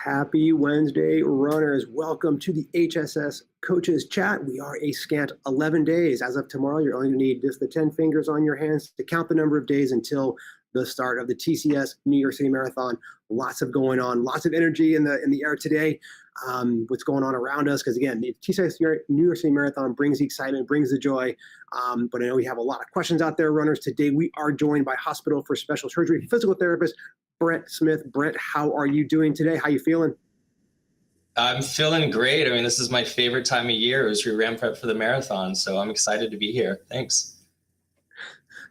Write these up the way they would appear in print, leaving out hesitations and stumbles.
Happy Wednesday, runners. Welcome to the HSS Coaches Chat. We are a scant 11 days. As of tomorrow, you're only going to need just the 10 fingers on your hands to count the number of days until the start of the TCS New York City Marathon. Lots of going on, lots of energy in the air today. What's going on around us, because again, the TCS New York City Marathon brings the excitement, brings the joy. But I know we have a lot of questions out there, runners. Today, we are joined by Hospital for Special Surgery physical therapist Brent Smith. Brent, how are you doing today? How you feeling? I'm feeling great. I mean, this is my favorite time of year as we ramp up for the marathon. So I'm excited to be here. Thanks.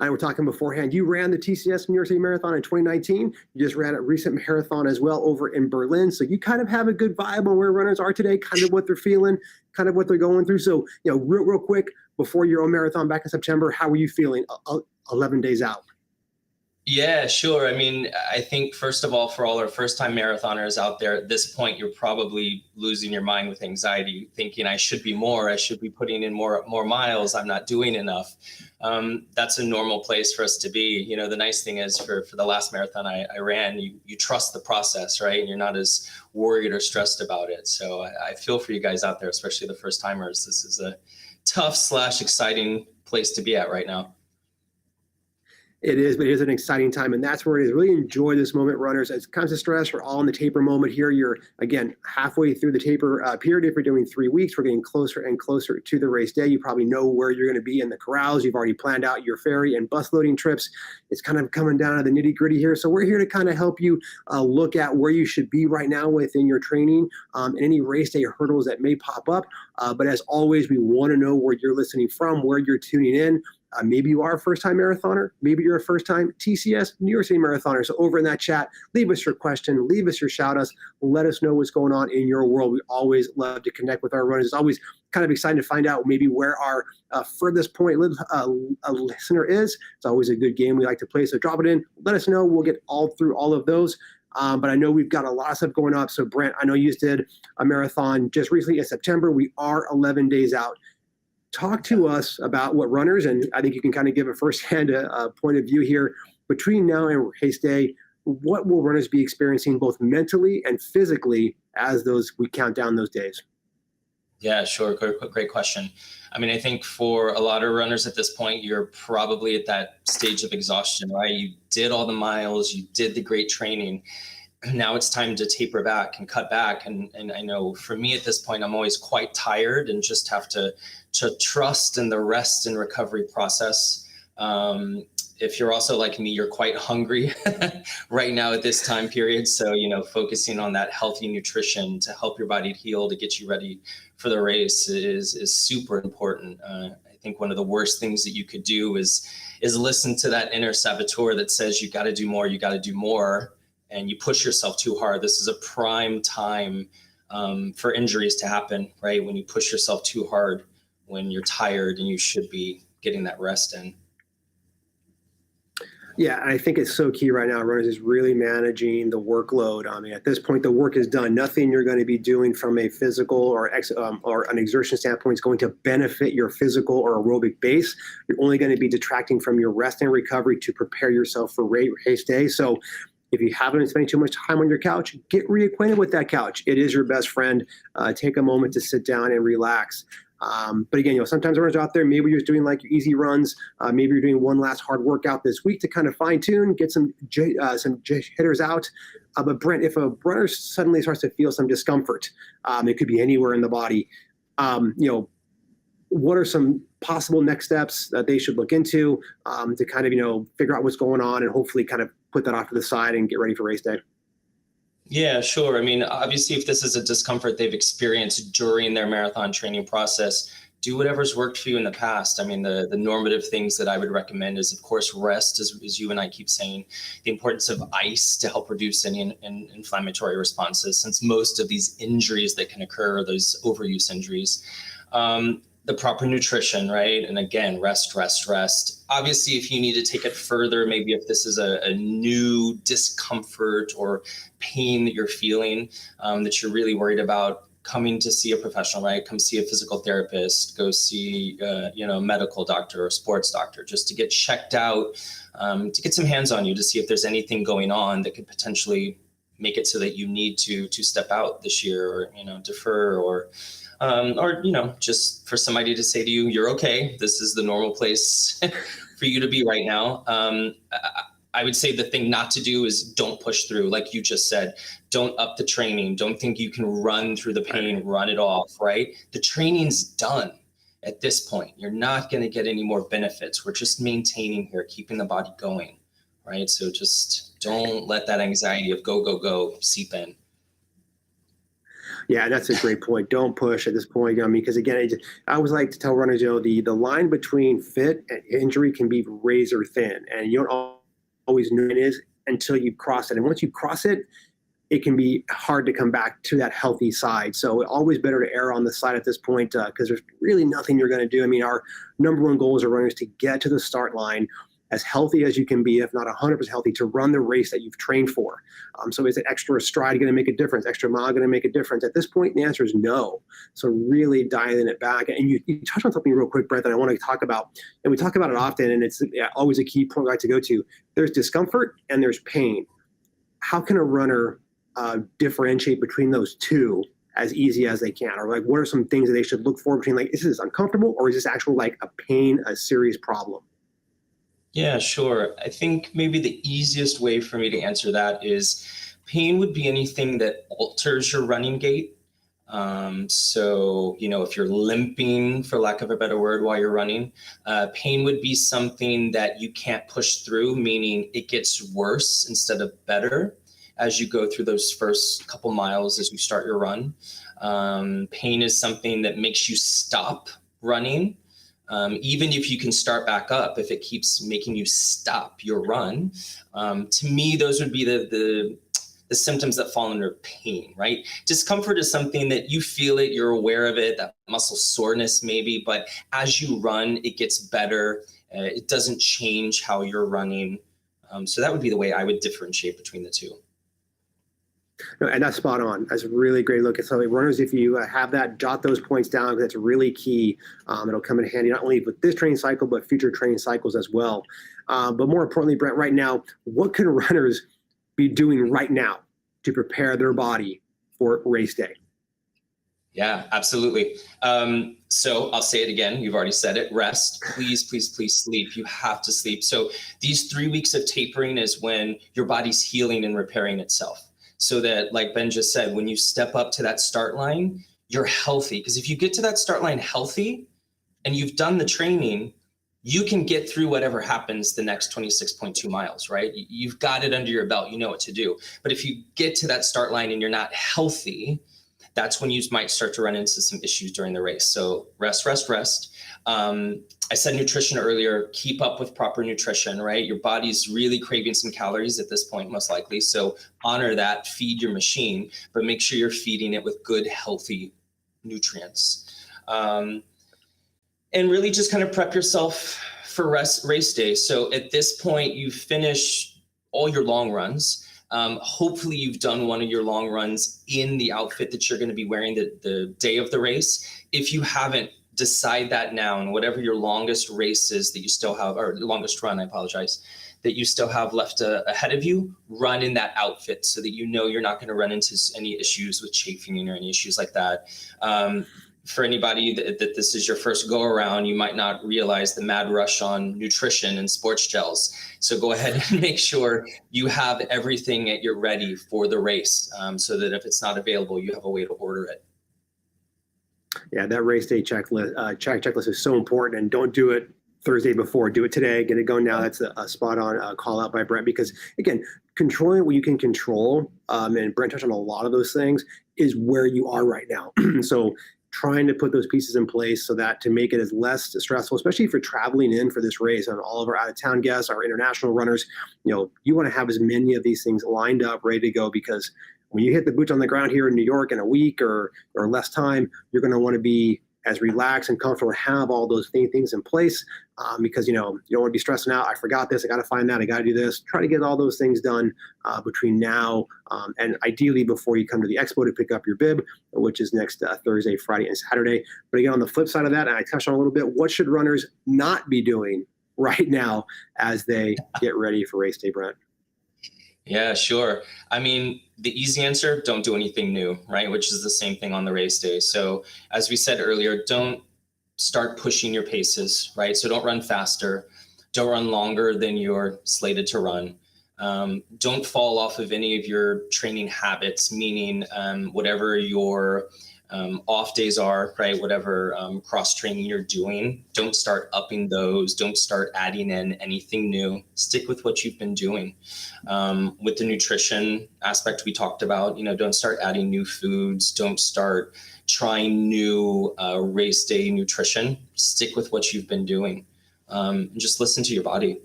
I were talking beforehand. You ran the TCS New York City Marathon in 2019. You just ran a recent marathon as well over in Berlin. So you kind of have a good vibe on where runners are today, kind of what they're feeling, kind of what they're going through. So, real quick, before your own marathon back in September, how were you feeling 11 days out? Yeah, sure. I mean, I think first of all, for all our first-time marathoners out there, at this point, you're probably losing your mind with anxiety, thinking I should be putting in more miles, I'm not doing enough. That's a normal place for us to be. The nice thing is for the last marathon I ran, you trust the process, right? And you're not as worried or stressed about it. So I feel for you guys out there, especially the first-timers. This is a tough/exciting place to be at right now. It is, but it is an exciting time, and that's where it is. Really enjoy this moment, runners. It's kind of stress. We're all in the taper moment here. You're, again, halfway through the taper period. If you're doing 3 weeks, we're getting closer and closer to the race day. You probably know where you're going to be in the corrals. You've already planned out your ferry and bus loading trips. It's kind of coming down to the nitty-gritty here. So we're here to kind of help you look at where you should be right now within your training and any race day hurdles that may pop up. But as always, we want to know where you're listening from, where you're tuning in. Maybe you are a first-time marathoner. Maybe you're a first-time TCS New York City marathoner. So over in that chat, leave us your question, leave us your shout-outs, let us know what's going on in your world. We always love to connect with our runners. It's always kind of exciting to find out maybe where our furthest point a listener is. It's always a good game we like to play. So drop it in. Let us know. We'll get through all of those. But I know we've got a lot of stuff going up. So Brent, I know you just did a marathon just recently in September. We are 11 days out. Talk to us about what runners, and I think you can kind of give a firsthand point of view here, between now and race day, what will runners be experiencing both mentally and physically as we count down those days? Yeah, sure. Great question. I mean, I think for a lot of runners at this point, you're probably at that stage of exhaustion, right? You did all the miles, you did the great training. Now it's time to taper back and cut back. And I know for me at this point, I'm always quite tired and just have to trust in the rest and recovery process. If you're also like me, you're quite hungry right now at this time period. So, focusing on that healthy nutrition to help your body heal, to get you ready for the race is super important. I think one of the worst things that you could do is listen to that inner saboteur that says you got to do more, and you push yourself too hard. This is a prime time for injuries to happen, right? When you push yourself too hard, when you're tired and you should be getting that rest in. Yeah, I think it's so key right now, runners, is really managing the workload. I mean, at this point, the work is done. Nothing you're going to be doing from a physical or an exertion standpoint is going to benefit your physical or aerobic base. You're only going to be detracting from your rest and recovery to prepare yourself for race day. So if you haven't been spending too much time on your couch, get reacquainted with that couch. It is your best friend. Take a moment to sit down and relax. But again, sometimes runners out there, maybe you're just doing like your easy runs. Maybe you're doing one last hard workout this week to kind of fine tune, get some hitters out. But Brent, if a runner suddenly starts to feel some discomfort, it could be anywhere in the body. What are some possible next steps that they should look into to kind of, figure out what's going on and hopefully kind of put that off to the side and get ready for race day? Yeah, sure. I mean, obviously, if this is a discomfort they've experienced during their marathon training process, do whatever's worked for you in the past. I mean, the normative things that I would recommend is, of course, rest, as you and I keep saying, the importance of ice to help reduce any inflammatory responses, since most of these injuries that can occur are those overuse injuries. The proper nutrition, right? And again, rest. Obviously, if you need to take it further, maybe if this is a new discomfort or pain that you're feeling, that you're really worried about, coming to see a professional, right? Come see a physical therapist, go see, a medical doctor or sports doctor, just to get checked out, to get some hands on you to see if there's anything going on that could potentially make it so that you need to step out this year, or defer, or just for somebody to say to you, you're okay, this is the normal place for you to be right now. I would say the thing not to do is don't push through. Like you just said, don't up the training. Don't think you can run through the pain, run it off, right? The training's done at this point. You're not going to get any more benefits. We're just maintaining here, keeping the body going, right? So just don't let that anxiety of go, go, go seep in. Yeah, that's a great point. Don't push at this point. Because again, I always like to tell runners, the line between fit and injury can be razor thin, and you don't always know it is until you cross it. And once you cross it, it can be hard to come back to that healthy side. So always better to err on the side at this point, because there's really nothing you're going to do. I mean, our number one goal as a runner is to get to the start line as healthy as you can be, if not 100% healthy, to run the race that you've trained for. So is an extra stride going to make a difference? Extra mile going to make a difference? At this point, the answer is no. So really dialing it back. And you touched on something real quick, Brent, that I want to talk about. And we talk about it often, and it's always a key point I like to go to. There's discomfort and there's pain. How can a runner differentiate between those two as easy as they can? Or like, what are some things that they should look for between, like, is this uncomfortable, or is this actual like a pain, a serious problem? Yeah, sure. I think maybe the easiest way for me to answer that is pain would be anything that alters your running gait. So, if you're limping, for lack of a better word, while you're running, pain would be something that you can't push through, meaning it gets worse instead of better as you go through those first couple miles as you start your run. Pain is something that makes you stop running. Even if you can start back up, if it keeps making you stop your run, to me, those would be the symptoms that fall under pain, right? Discomfort is something that you feel it, you're aware of it, that muscle soreness maybe, but as you run, it gets better. It doesn't change how you're running. So that would be the way I would differentiate between the two. No, and that's spot on. That's a really great look at something. Runners, if you have that, jot those points down, because that's really key. It'll come in handy not only with this training cycle, but future training cycles as well. But more importantly, Brent, right now, what can runners be doing right now to prepare their body for race day? Yeah, absolutely. So I'll say it again. You've already said it. Rest. Please, please, please sleep. You have to sleep. So these 3 weeks of tapering is when your body's healing and repairing itself. So that, like Ben just said, when you step up to that start line, you're healthy. Because if you get to that start line healthy and you've done the training, you can get through whatever happens the next 26.2 miles, right? You've got it under your belt. You know what to do. But if you get to that start line and you're not healthy, that's when you might start to run into some issues during the race. So rest, rest, rest. I said nutrition earlier, keep up with proper nutrition, right? Your body's really craving some calories at this point, most likely. So honor that, feed your machine, but make sure you're feeding it with good, healthy nutrients. And really just kind of prep yourself for race day. So at this point, you've finished all your long runs. Hopefully you've done one of your long runs in the outfit that you're going to be wearing the day of the race. If you haven't, decide that now, and whatever your longest race is that you still have, or longest run, I apologize, that you still have left ahead of you, run in that outfit so that you know you're not going to run into any issues with chafing or any issues like that. For anybody that this is your first go around, you might not realize the mad rush on nutrition and sports gels. So go ahead and make sure you have everything at your ready for the race, so that if it's not available, you have a way to order it. Yeah, that race day checklist is so important, and don't do it Thursday before. Do it today. Get it going now. That's a spot on call out by Brent, because again, controlling what you can control, and Brent touched on a lot of those things, is where you are right now. So trying to put those pieces in place so that to make it as less stressful, especially if you're traveling in for this race, and all of our out-of-town guests, our international runners, you want to have as many of these things lined up, ready to go, because when you hit the boots on the ground here in New York in a week or less time, you're going to want to be as relaxed and comfortable and have all those things in place, because you don't want to be stressing out. I forgot this. I got to find that. I got to do this. Try to get all those things done between now and ideally before you come to the expo to pick up your bib, which is next Thursday, Friday, and Saturday. But again, on the flip side of that, and I touched on a little bit, what should runners not be doing right now as they get ready for race day, Brent? Yeah, sure. I mean, the easy answer, don't do anything new, right? Which is the same thing on the race day. So as we said earlier, don't start pushing your paces, right? So don't run faster. Don't run longer than you're slated to run. Don't fall off of any of your training habits, meaning whatever your off days are, right? Whatever cross training you're doing, don't start upping those. Don't start adding in anything new. Stick with what you've been doing. With the nutrition aspect we talked about, don't start adding new foods. Don't start trying new race day nutrition. Stick with what you've been doing. And just listen to your body.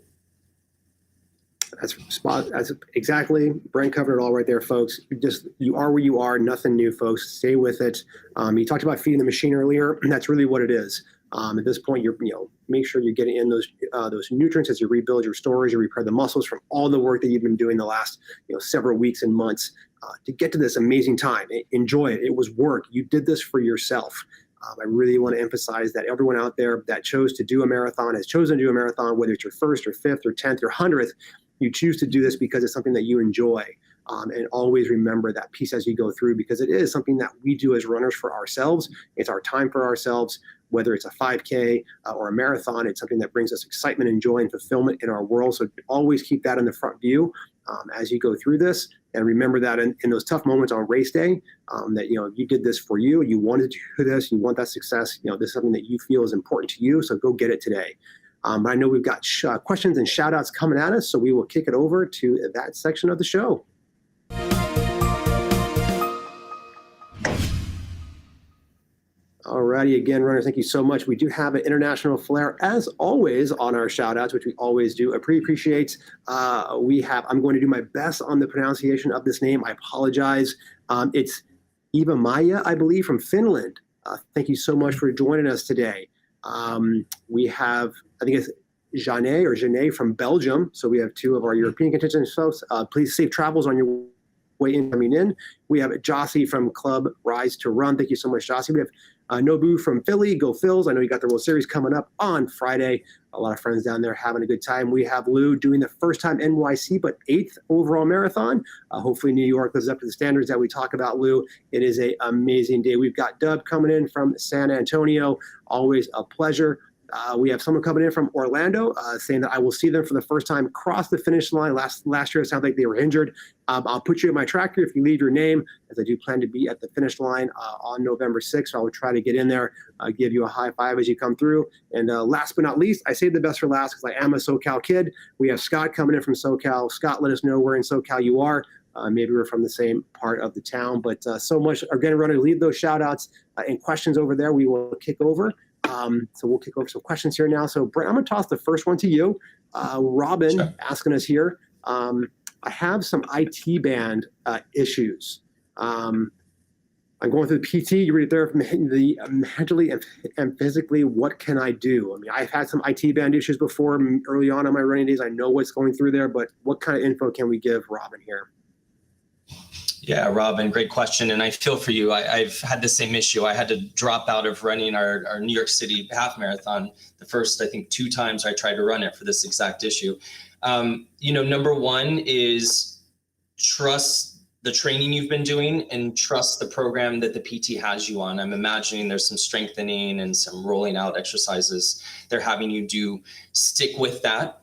That's exactly. Brent covered it all right there, folks. You are where you are. Nothing new, folks. Stay with it. You talked about feeding the machine earlier. That's really what it is. At this point, make sure you're getting in those nutrients as you rebuild your stores, you repair the muscles from all the work that you've been doing the last several weeks and months to get to this amazing time. Enjoy it. It was work. You did this for yourself. I really want to emphasize that everyone out there that chose to do a marathon has chosen to do a marathon, whether it's your first or fifth or 10th or 100th. You choose to do this because it's something that you enjoy. And always remember that piece as you go through, because it is something that we do as runners for ourselves. It's our time for ourselves, whether it's a 5K or a marathon. It's something that brings us excitement and joy and fulfillment in our world. So always keep that in the front view as you go through this. And remember that in those tough moments on race day, that you did this for you. You wanted to do this. You want that success. This is something that you feel is important to you. So go get it today. But I know we've got questions and shout outs coming at us, so we will kick it over to that section of the show. Alrighty, again, runners, thank you so much. We do have an international flair, as always, on our shout outs, which we always do. Appreciate. I'm going to do my best on the pronunciation of this name. I apologize. It's Eva Maya, I believe, from Finland. Thank you so much for joining us today. We have, I think it's Janet from Belgium. So we have two of our European contingent folks. Please safe travels on your way in, coming in. We have Jossie from Club Rise to Run. Thank you so much, Jossie. We have Nobu from Philly. Go Phils. I know you got the World Series coming up on Friday. A lot of friends down there having a good time. We have Lou doing the first time NYC, but 8th overall marathon. Hopefully New York lives up to the standards that we talk about, Lou. It is an amazing day. We've got Dub coming in from San Antonio. Always a pleasure. We have someone coming in from Orlando saying that I will see them for the first time cross the finish line. Last year, it sounded like they were injured. I'll put you in my tracker if you leave your name, as I do plan to be at the finish line on November 6th. So I will try to get in there, give you a high five as you come through. And last but not least, I saved the best for last because I am a SoCal kid. We have Scott coming in from SoCal. Scott, let us know where in SoCal you are. Maybe we're from the same part of the town, but so much. Again, runner, leave those shout outs and questions over there. We will kick over. So we'll kick over some questions here now. So Brent, I'm going to toss the first one to you. Robin Sure. asking us here. I have some IT band issues. I'm going through the PT. You read it there, the mentally and physically, what can I do? I mean, I've had some IT band issues before early on in my running days. I know what's going through there, but what kind of info can we give Robin here? Yeah, Robin, great question. And I feel for you. I've had the same issue. I had to drop out of running our New York City half marathon the first, I think, 2 times I tried to run it for this exact issue. Number one is trust the training you've been doing and trust the program that the PT has you on. I'm imagining there's some strengthening and some rolling out exercises they're having you do. Stick with that.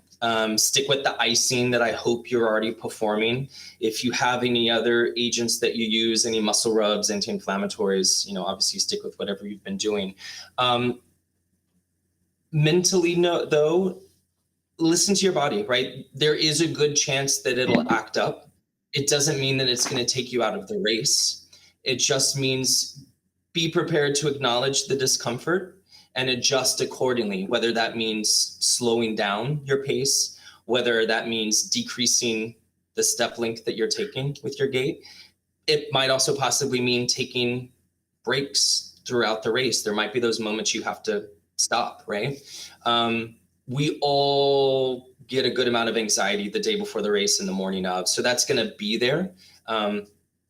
Stick with the icing that I hope you're already performing. If you have any other agents that you use, any muscle rubs, anti-inflammatories, obviously stick with whatever you've been doing. Mentally, though, listen to your body, right? There is a good chance that it'll act up. It doesn't mean that it's going to take you out of the race. It just means be prepared to acknowledge the discomfort and adjust accordingly, whether that means slowing down your pace, whether that means decreasing the step length that you're taking with your gait. It might also possibly mean taking breaks throughout the race. There might be those moments you have to stop, right? We all get a good amount of anxiety the day before the race and the morning of, so that's gonna be there.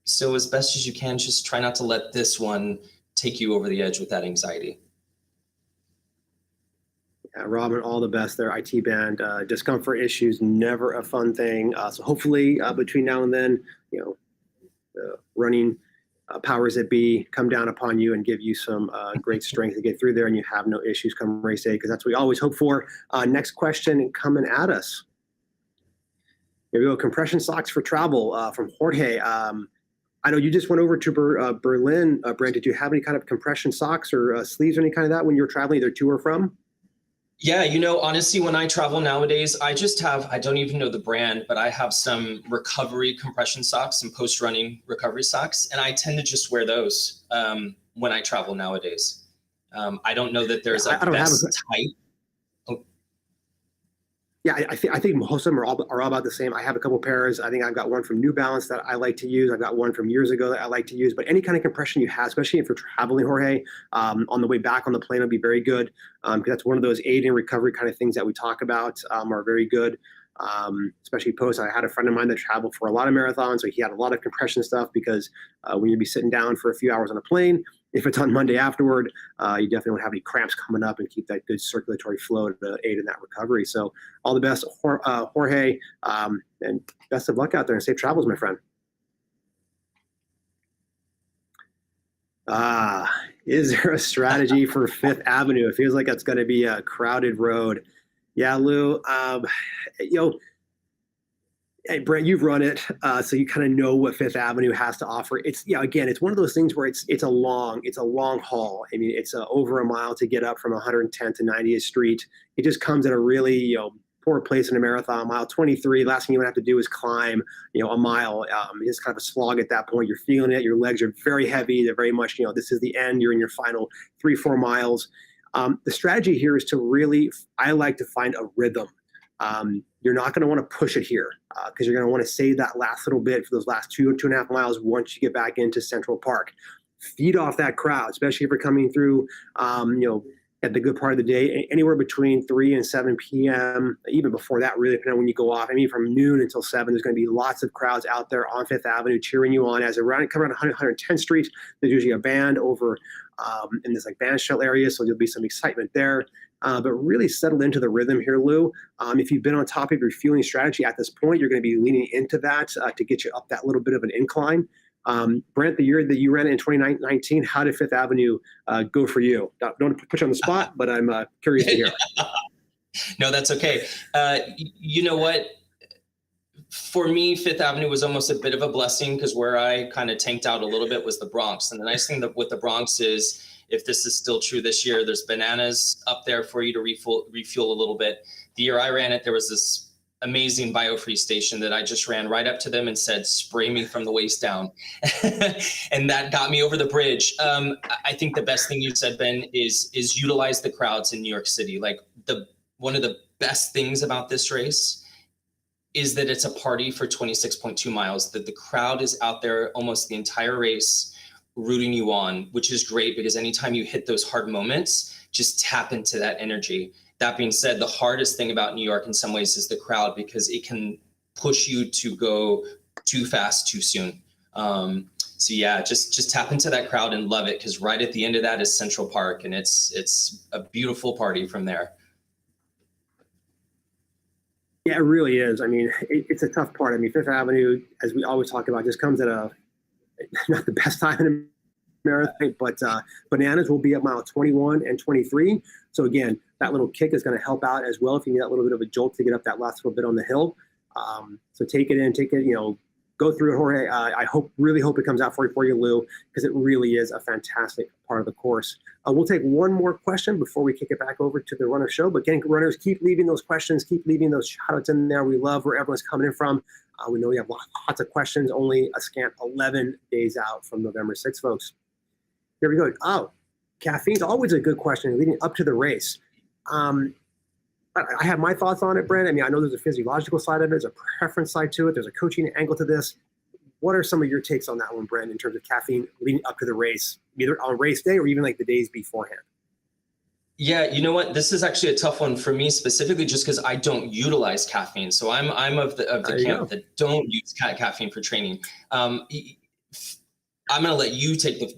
So as best as you can, just try not to let this one take you over the edge with that anxiety. Yeah, Robin, all the best there, IT band. Discomfort issues, never a fun thing. So hopefully between now and then, you know, the running powers that be come down upon you and give you some great strength to get through there, and you have no issues come race day, because that's what we always hope for. Next question coming at us. Here we go. Compression socks for travel from Jorge. I know you just went over to Berlin, Brent. Did you have any kind of compression socks or sleeves or any kind of that when you were traveling, either to or from? Yeah, honestly, when I travel nowadays, I just have, I don't even know the brand, but I have some recovery compression socks, some post-running recovery socks, and I tend to just wear those when I travel nowadays. I don't know that there's a best type. Yeah, I think most of them are all about the same. I have a couple pairs. I think I've got one from New Balance that I like to use. I've got one from years ago that I like to use. But any kind of compression you have, especially if you're traveling, Jorge, on the way back on the plane, will be very good, because that's one of those aid and recovery kind of things that we talk about, are very good. Especially post. I had a friend of mine that traveled for a lot of marathons, so he had a lot of compression stuff, because when you'd be sitting down for a few hours on a plane, if it's on Monday afterward, you definitely won't have any cramps coming up, and keep that good circulatory flow to aid in that recovery. So all the best, Jorge, and best of luck out there, and safe travels, my friend. Is there a strategy for Fifth Avenue? It feels like it's going to be a crowded road. Yeah, Lou, hey, Brent, you've run it, so you kind of know what Fifth Avenue has to offer. It's, again, it's one of those things where it's a long haul. I mean, it's over a mile to get up from 110th to 90th Street. It just comes at a really, poor place in a marathon. Mile 23, last thing you have to do is climb, a mile. It's kind of a slog at that point. You're feeling it. Your legs are very heavy. They're very much, this is the end. You're in your final 3-4 miles. The strategy here is to really, I like to find a rhythm. You're not going to want to push it here, because you're going to want to save that last little bit for those last 2.5 miles once you get back into Central Park. Feed off that crowd, especially if you're coming through, at the good part of the day, anywhere between 3 and 7 p.m., even before that, really, depending on when you go off. I mean, from noon until 7, there's going to be lots of crowds out there on Fifth Avenue cheering you on. As they come around 110th Street, there's usually a band over in this band shell area, so there'll be some excitement there. But really settle into the rhythm here, Lou. If you've been on top of your fueling strategy at this point, you're going to be leaning into that to get you up that little bit of an incline. Brent, the year that you ran it in 2019, how did Fifth Avenue go for you? Don't put you on the spot, but I'm curious to hear. No, that's okay. You know what? For me, Fifth Avenue was almost a bit of a blessing, because where I kind of tanked out a little bit was the Bronx. And the nice thing with the Bronx is, if this is still true this year, there's bananas up there for you to refuel a little bit. The year I ran it, there was this amazing biofreeze station that I just ran right up to them and said, spray me from the waist down. And that got me over the bridge. I think the best thing you said, Ben, is utilize the crowds in New York City. Like, one of the best things about this race is that it's a party for 26.2 miles, that the crowd is out there almost the entire race rooting you on, which is great, because anytime you hit those hard moments, just tap into that energy. That being said, the hardest thing about New York in some ways is the crowd, because it can push you to go too fast too soon. So yeah, just tap into that crowd and love it, because right at the end of that is Central Park, and it's a beautiful party from there. Yeah, it really is. I mean, it's a tough part. I mean, Fifth Avenue, as we always talk about, just comes at not the best time in a marathon, but bananas will be at mile 21 and 23. So again, that little kick is going to help out as well if you need that little bit of a jolt to get up that last little bit on the hill. So take it in, go through it, Jorge. I really hope it comes out for you, Lou, because it really is a fantastic part of the course. We'll take one more question before we kick it back over to the runner show. But again, runners, keep leaving those questions, keep leaving those shout outs in there. We love where everyone's coming in from. We know we have lots of questions, only a scant 11 days out from November 6th, folks. Here we go. Oh, caffeine's always a good question leading up to the race. I have my thoughts on it, Brent. I mean, I know there's a physiological side of it, there's a preference side to it, there's a coaching angle to this. What are some of your takes on that one, Brent, in terms of caffeine leading up to the race, either on race day or even like the days beforehand? Yeah, you know what? This is actually a tough one for me specifically, just because I don't utilize caffeine. So I'm of the camp that don't use caffeine for training. I'm going to let you take the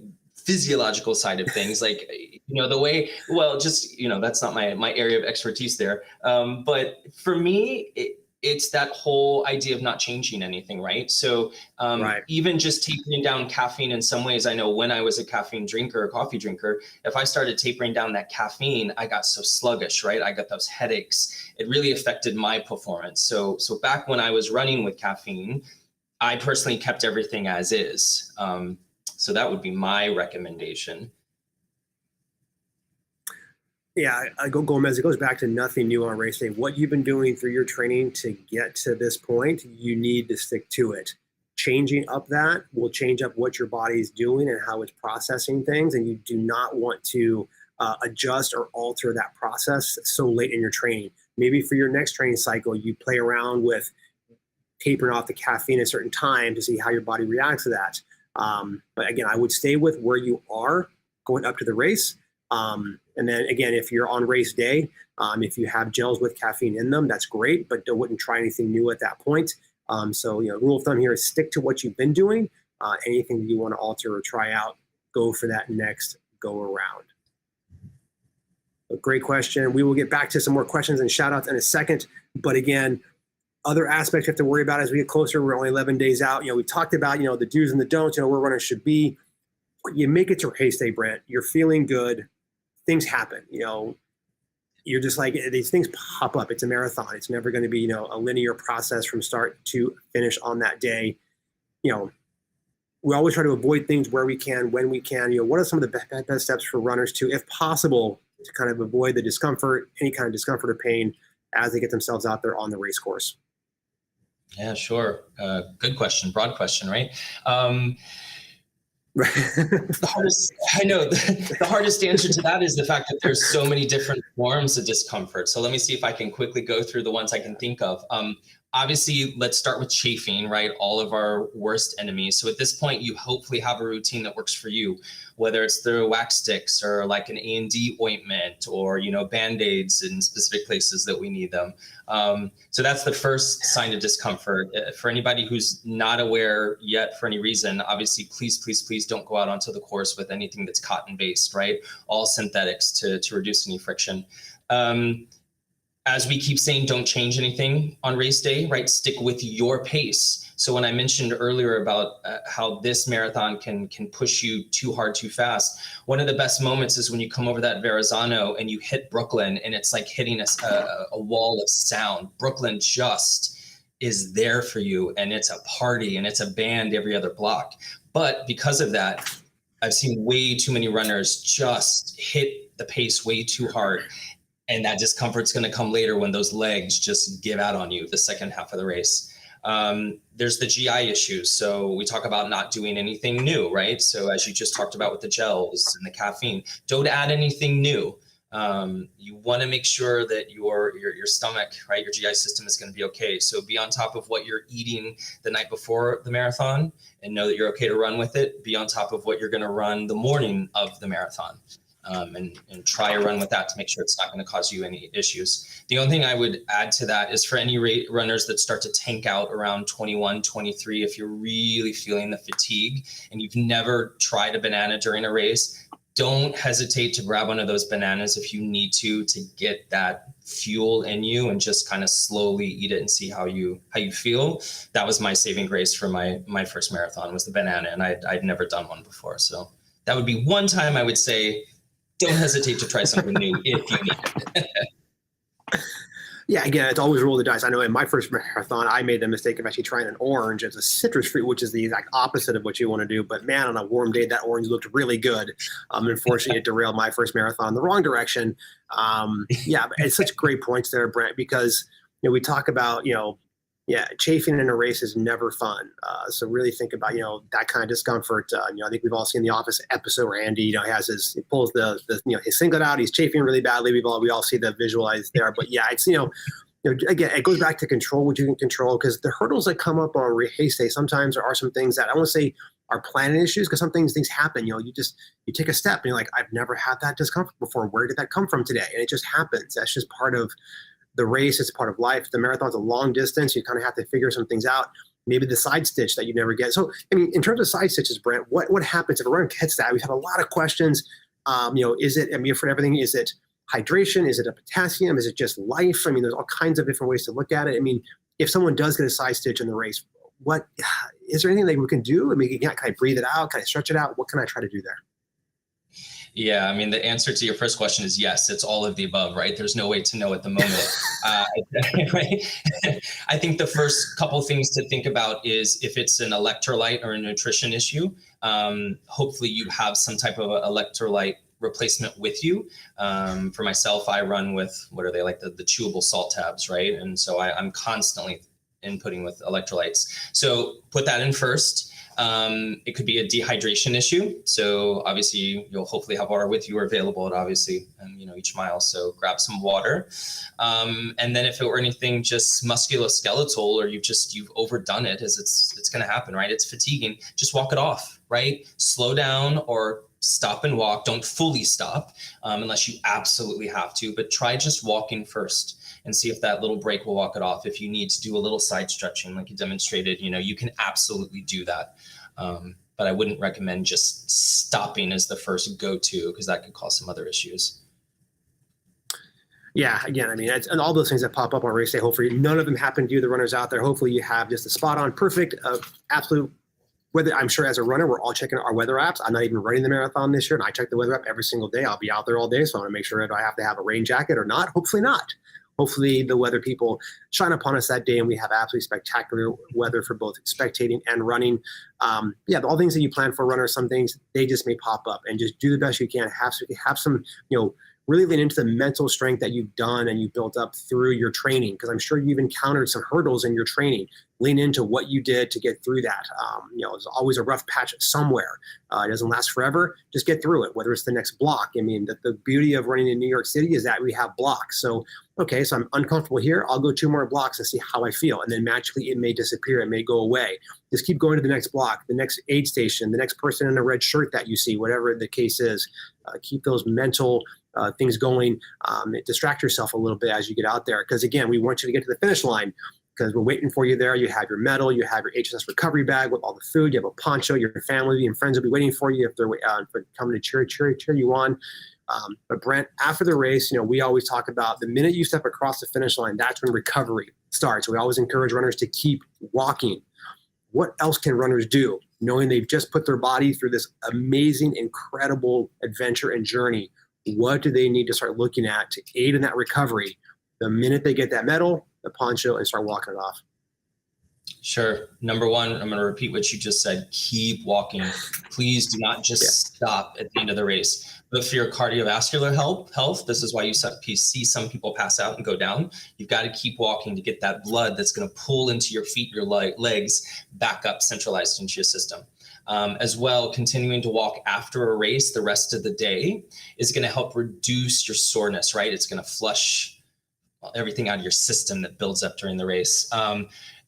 physiological side of things, like, the way, well, just, that's not my area of expertise there. But for me, it's that whole idea of not changing anything, right? So Right. even just tapering down caffeine in some ways, I know when I was a caffeine drinker, a coffee drinker, if I started tapering down that caffeine, I got so sluggish, right? I got those headaches. It really affected my performance. So back when I was running with caffeine, I personally kept everything as is. So that would be my recommendation. Yeah, Gomez, it goes back to nothing new on race day. What you've been doing through your training to get to this point, you need to stick to it. Changing up that will change up what your body is doing and how it's processing things. And you do not want to adjust or alter that process so late in your training. Maybe for your next training cycle, you play around with tapering off the caffeine at a certain time to see how your body reacts to that. But again, I would stay with where you are going up to the race. And then again, if you're on race day, if you have gels with caffeine in them, that's great, but I wouldn't try anything new at that point. So, rule of thumb here is stick to what you've been doing. Anything you want to alter or try out, go for that next go around. A great question. We will get back to some more questions and shout outs in a second. But again, other aspects you have to worry about as we get closer. We're only 11 days out. We talked about, the do's and the don'ts, where runners should be. You make it to race day, Brent. You're feeling good. Things happen, you're just like, these things pop up. It's a marathon. It's never going to be, a linear process from start to finish on that day. We always try to avoid things where we can, when we can. What are some of the best steps for runners to, if possible, to kind of avoid the discomfort, any kind of discomfort or pain as they get themselves out there on the race course? Yeah, sure. Good question. Broad question, right? The hardest answer to that is the fact that there's so many different forms of discomfort. So let me see if I can quickly go through the ones I can think of. Obviously, let's start with chafing, right? All of our worst enemies. So at this point, you hopefully have a routine that works for you, whether it's the wax sticks or like an A&D ointment or, Band-Aids in specific places that we need them. So that's the first sign of discomfort. For anybody who's not aware yet for any reason, obviously, please don't go out onto the course with anything that's cotton-based, right? All synthetics to reduce any friction. As we keep saying, don't change anything on race day, right? Stick with your pace. So when I mentioned earlier about how this marathon can push you too hard, too fast, one of the best moments is when you come over that Verrazano and you hit Brooklyn and it's like hitting a wall of sound. Brooklyn just is there for you, and it's a party and it's a band every other block. But because of that, I've seen way too many runners just hit the pace way too hard. And that discomfort's going to come later when those legs just give out on you the second half of the race. There's the GI issues. So we talk about not doing anything new, right? So as you just talked about with the gels and the caffeine, don't add anything new. You want to make sure that your stomach, right, your GI system is going to be okay. So be on top of what you're eating the night before the marathon and know that you're okay to run with it. Be on top of what you're going to run the morning of the marathon. And try a run with that to make sure it's not going to cause you any issues. The only thing I would add to that is for any runners that start to tank out around 21, 23, if you're really feeling the fatigue and you've never tried a banana during a race, don't hesitate to grab one of those bananas if you need to get that fuel in you and just kind of slowly eat it and see how you feel. That was my saving grace for my first marathon, was the banana, and I'd never done one before. So that would be one time I would say, don't hesitate to try something new if you need it. Yeah, again, it's always roll the dice. I know in my first marathon, I made the mistake of actually trying an orange as a citrus fruit, which is the exact opposite of what you want to do. But man, on a warm day, that orange looked really good. Unfortunately, it derailed my first marathon in the wrong direction. Yeah, but it's such great points there, Brent, because we talk about, chafing in a race is never fun. So really think about, that kind of discomfort. I think we've all seen the Office episode where Andy, he pulls the his singlet out, he's chafing really badly. We all see the visualized there. But yeah, it's, again, it goes back to control what you can control, because the hurdles that come up on race day, sometimes there are some things that I want to say are planning issues, because sometimes things happen. You take a step and you're like, I've never had that discomfort before. Where did that come from today? And it just happens. That's just part of the race. It's part of life. The marathon's a long distance. You kind of have to figure some things out. maybe the side stitch that you never get. So, I mean, in terms of side stitches, Brent, what happens if a runner gets that? We've had a lot of questions. Is it, I mean, for everything, is it hydration? Is it a potassium? Is it just life? I mean, there's all kinds of different ways to look at it. I mean, if someone does get a side stitch in the race, what is there anything that we can do? I mean, can I breathe it out? Can I stretch it out? What can I try to do there? Yeah, I mean, the answer to your first question is yes. It's all of the above, right? There's no way to know at the moment. Right? I think the first couple things to think about is if it's an electrolyte or a nutrition issue, hopefully you have some type of electrolyte replacement with you. For myself, I run with, what are they, like the chewable salt tabs, right? And so I'm constantly inputting with electrolytes. So put that in first. It could be a dehydration issue. So obviously you'll hopefully have water with you or available at obviously, each mile. So grab some water. And then if it were anything just musculoskeletal or you've overdone it, as it's going to happen, right? It's fatiguing. Just walk it off, right? Slow down or stop and walk. Don't fully stop unless you absolutely have to, but try just walking first and see if that little break will walk it off. If you need to do a little side stretching, like you demonstrated, you can absolutely do that. But I wouldn't recommend just stopping as the first go-to because that could cause some other issues. Yeah, again, I mean, and all those things that pop up on race day, hopefully none of them happen to you, the runners out there. Hopefully you have just a spot on, perfect, absolute. Whether I'm sure as a runner, we're all checking our weather apps. I'm not even running the marathon this year, and I check the weather app every single day. I'll be out there all day, so I want to make sure, do I have to have a rain jacket or not? Hopefully not. Hopefully the weather people shine upon us that day and we have absolutely spectacular weather for both spectating and running. All things that you plan for runners, some things, they just may pop up, and just do the best you can. Have some, really lean into the mental strength that you've done and you built up through your training, because I'm sure you've encountered some hurdles in your training. Lean into what you did to get through that. There's always a rough patch somewhere. It doesn't last forever. Just get through it, whether it's the next block. I mean, the beauty of running in New York City is that we have blocks. So, okay, so I'm uncomfortable here. I'll go 2 more blocks and see how I feel. And then magically it may disappear. It may go away. Just keep going to the next block, the next aid station, the next person in a red shirt that you see, whatever the case is. Keep those mental things going. Distract yourself a little bit as you get out there. Because again, we want you to get to the finish line, because we're waiting for you there. You have your medal, you have your HSS recovery bag with all the food, you have a poncho, your family and friends will be waiting for you if they're coming to cheer you on. But Brent, after the race, we always talk about the minute you step across the finish line, that's when recovery starts. We always encourage runners to keep walking. What else can runners do, knowing they've just put their body through this amazing, incredible adventure and journey? What do they need to start looking at to aid in that recovery the minute they get that medal, the poncho, and start walking it off? Sure. Number one, I'm going to repeat what you just said. Keep walking. Please do not just stop at the end of the race. But for your cardiovascular health, this is why you see some people pass out and go down. You've got to keep walking to get that blood that's going to pull into your feet, your legs, back up centralized into your system. As well, continuing to walk after a race the rest of the day is going to help reduce your soreness, right? It's going to flush everything out of your system that builds up during the race.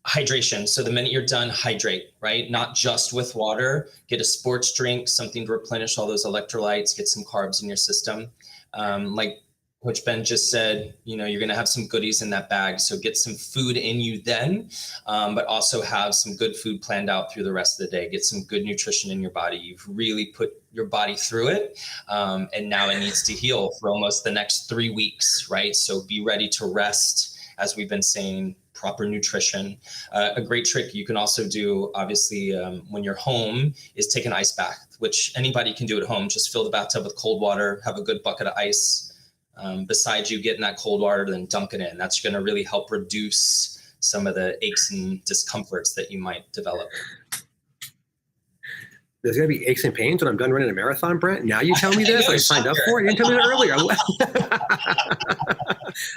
Hydration. So the minute you're done, hydrate, right? Not just with water. Get a sports drink, something to replenish all those electrolytes, get some carbs in your system. Like Coach Ben just said, you're going to have some goodies in that bag. So get some food in you then, but also have some good food planned out through the rest of the day. Get some good nutrition in your body. You've really put your body through it. And now it needs to heal for almost the next 3 weeks, right? So be ready to rest, as we've been saying, proper nutrition. A great trick you can also do, obviously, when you're home, is take an ice bath, which anybody can do at home. Just fill the bathtub with cold water, have a good bucket of ice beside you, get in that cold water, then dunk it in. That's going to really help reduce some of the aches and discomforts that you might develop. There's going to be aches and pains when I'm done running a marathon, Brent. Now you tell me this? I signed up for it. You didn't tell me that earlier.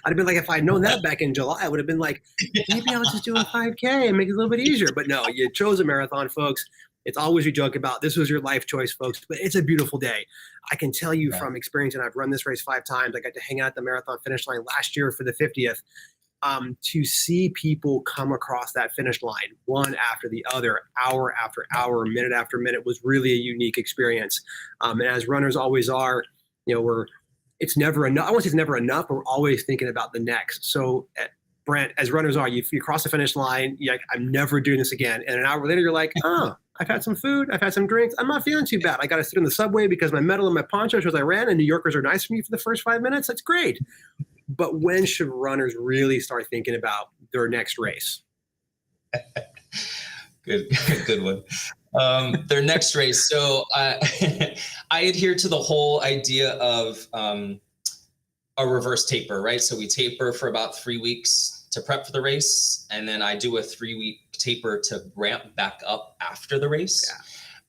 I'd have been like, if I'd known that back in July, I would have been like, maybe I'll just do a 5K and make it a little bit easier. But no, you chose a marathon, folks. It's always you joke about. This was your life choice, folks. But it's a beautiful day. I can tell you from experience, and I've run this race 5 times. I got to hang out at the marathon finish line last year for the 50th. To see people come across that finish line, one after the other, hour after hour, minute after minute, was really a unique experience. And as runners always are, it's never enough. I won't say it's never enough, but we're always thinking about the next. So Brent, as runners are, you cross the finish line, you're like, I'm never doing this again. And an hour later, you're like, oh, I've had some food, I've had some drinks, I'm not feeling too bad. I got to sit in the subway because my medal and my poncho shows I ran, and New Yorkers are nice to me for the first 5 minutes. That's great. But when should runners really start thinking about their next race? Good one. Their next race. So I adhere to the whole idea of a reverse taper, right? So we taper for about 3 weeks to prep for the race, and then I do a 3-week taper to ramp back up after the race.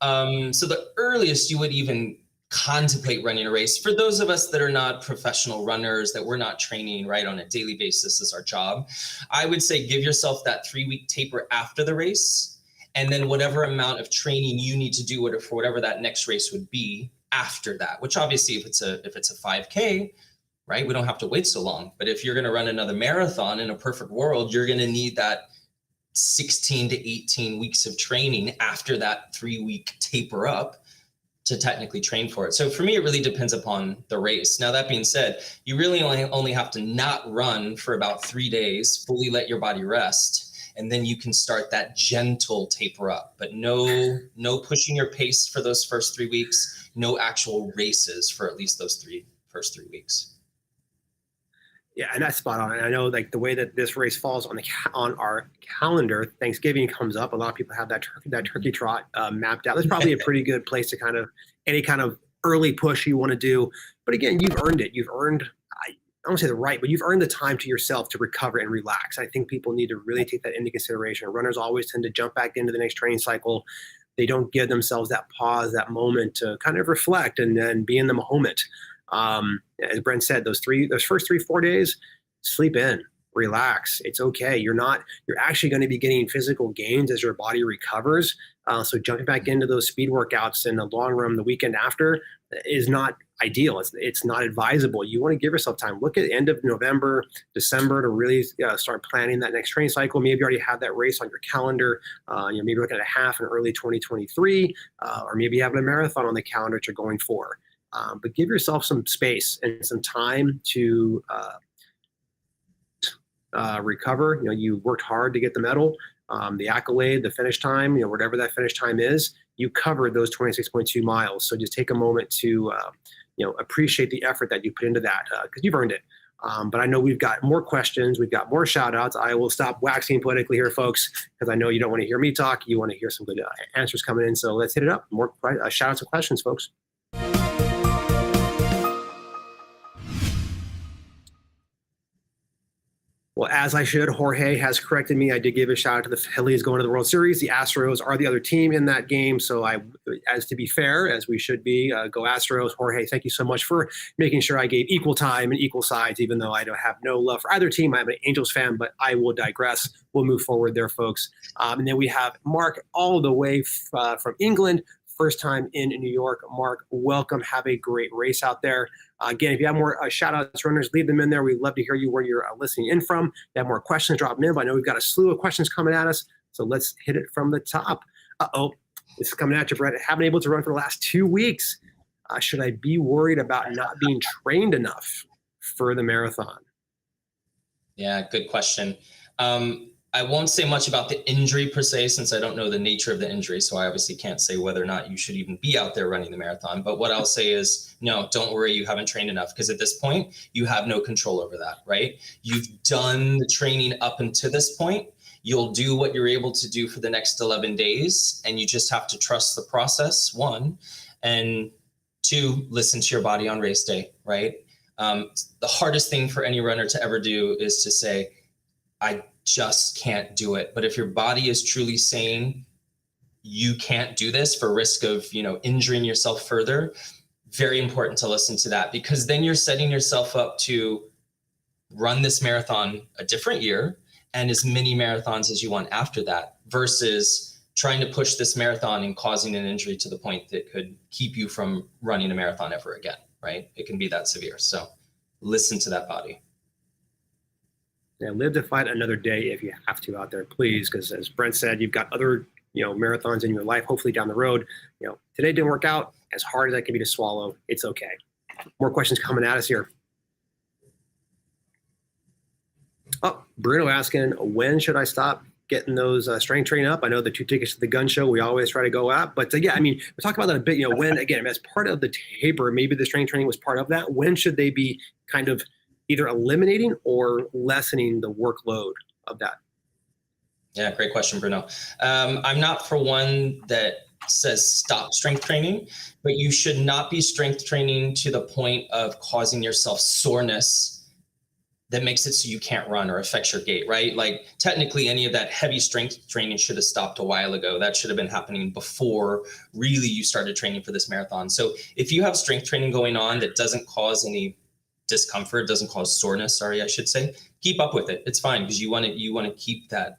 Yeah. So the earliest you would even contemplate running a race, for those of us that are not professional runners, that we're not training right on a daily basis as our job, I would say give yourself that 3-week taper after the race, and then whatever amount of training you need to do for whatever that next race would be after that. Which obviously, if it's a 5K, right, we don't have to wait so long. But if you're going to run another marathon in a perfect world, you're going to need that 16 to 18 weeks of training after that 3-week taper up to technically train for it. So for me, it really depends upon the race. Now, that being said, you really only have to not run for about 3 days, fully let your body rest, and then you can start that gentle taper up. But no pushing your pace for those first 3 weeks, no actual races for at least those first 3 weeks. Yeah, and that's spot on. And I know, like, the way that this race falls on our calendar, Thanksgiving comes up. A lot of people have that turkey trot mapped out. That's probably a pretty good place to kind of any kind of early push you want to do. But again, you've earned it. You've earned, I don't want to say the right, but you've earned the time to yourself to recover and relax. I think people need to really take that into consideration. Runners always tend to jump back into the next training cycle. They don't give themselves that pause, that moment to kind of reflect and then be in the moment. As Brent said, those first 3-4 days, sleep in, relax. It's okay. You're actually going to be getting physical gains as your body recovers. So jumping back into those speed workouts in the long run the weekend after is not ideal. It's not advisable. You want to give yourself time. Look at the end of November, December to really start planning that next training cycle. Maybe you already have that race on your calendar. Maybe looking at a half in early 2023, or maybe you have a marathon on the calendar that you're going for. But give yourself some space and some time to recover. You worked hard to get the medal, the accolade, the finish time, whatever that finish time is. You covered those 26.2 miles. So just take a moment to appreciate the effort that you put into that, because you've earned it. But I know we've got more questions. We've got more shout outs. I will stop waxing politically here, folks, because I know you don't want to hear me talk. You want to hear some good answers coming in. So let's hit it up. More shout outs and questions, folks. Well, as I should, Jorge has corrected me. I did give a shout out to the Phillies going to the World Series. The Astros are the other team in that game. So as to be fair, as we should be, go Astros. Jorge, thank you so much for making sure I gave equal time and equal sides, even though I don't have no love for either team. I'm an Angels fan, but I will digress. We'll move forward there, folks. And then we have Mark all the way from England. First time in New York. Mark, welcome. Have a great race out there. Again, if you have more shout-outs, runners, leave them in there. We'd love to hear you where you're listening in from. If you have more questions, drop them in. But I know we've got a slew of questions coming at us, so let's hit it from the top. This is coming at you, Brett. I haven't been able to run for the last 2 weeks. Should I be worried about not being trained enough for the marathon? Yeah, good question. I won't say much about the injury per se, since I don't know the nature of the injury. So I obviously can't say whether or not you should even be out there running the marathon. But what I'll say is, no, don't worry, you haven't trained enough, because at this point, you have no control over that, right? You've done the training up until this point. You'll do what you're able to do for the next 11 days. And you just have to trust the process, 1. And 2, listen to your body on race day, right? The hardest thing for any runner to ever do is to say, I just can't do it. But if your body is truly saying you can't do this for risk of, injuring yourself further, very important to listen to that, because then you're setting yourself up to run this marathon a different year and as many marathons as you want after that, versus trying to push this marathon and causing an injury to the point that could keep you from running a marathon ever again, right? It can be that severe. So listen to that body. Yeah, live to fight another day if you have to out there, please, because as Brent said, you've got other marathons in your life, hopefully down the road. Today didn't work out. As hard as that can be to swallow, it's okay. More questions coming at us here. Oh, Bruno asking, when should I stop getting those strength training up? I know the 2 tickets to the gun show we always try to go at, but yeah, I mean, we talked about that a bit. When again, as part of the taper, maybe the strength training was part of that. When should they be kind of either eliminating or lessening the workload of that? Yeah, great question, Bruno. I'm not for one that says stop strength training, but you should not be strength training to the point of causing yourself soreness that makes it so you can't run or affects your gait, right? Like technically any of that heavy strength training should have stopped a while ago. That should have been happening before really you started training for this marathon. So if you have strength training going on that doesn't cause any discomfort, doesn't cause soreness, sorry, I should say, keep up with it. It's fine because you want to keep that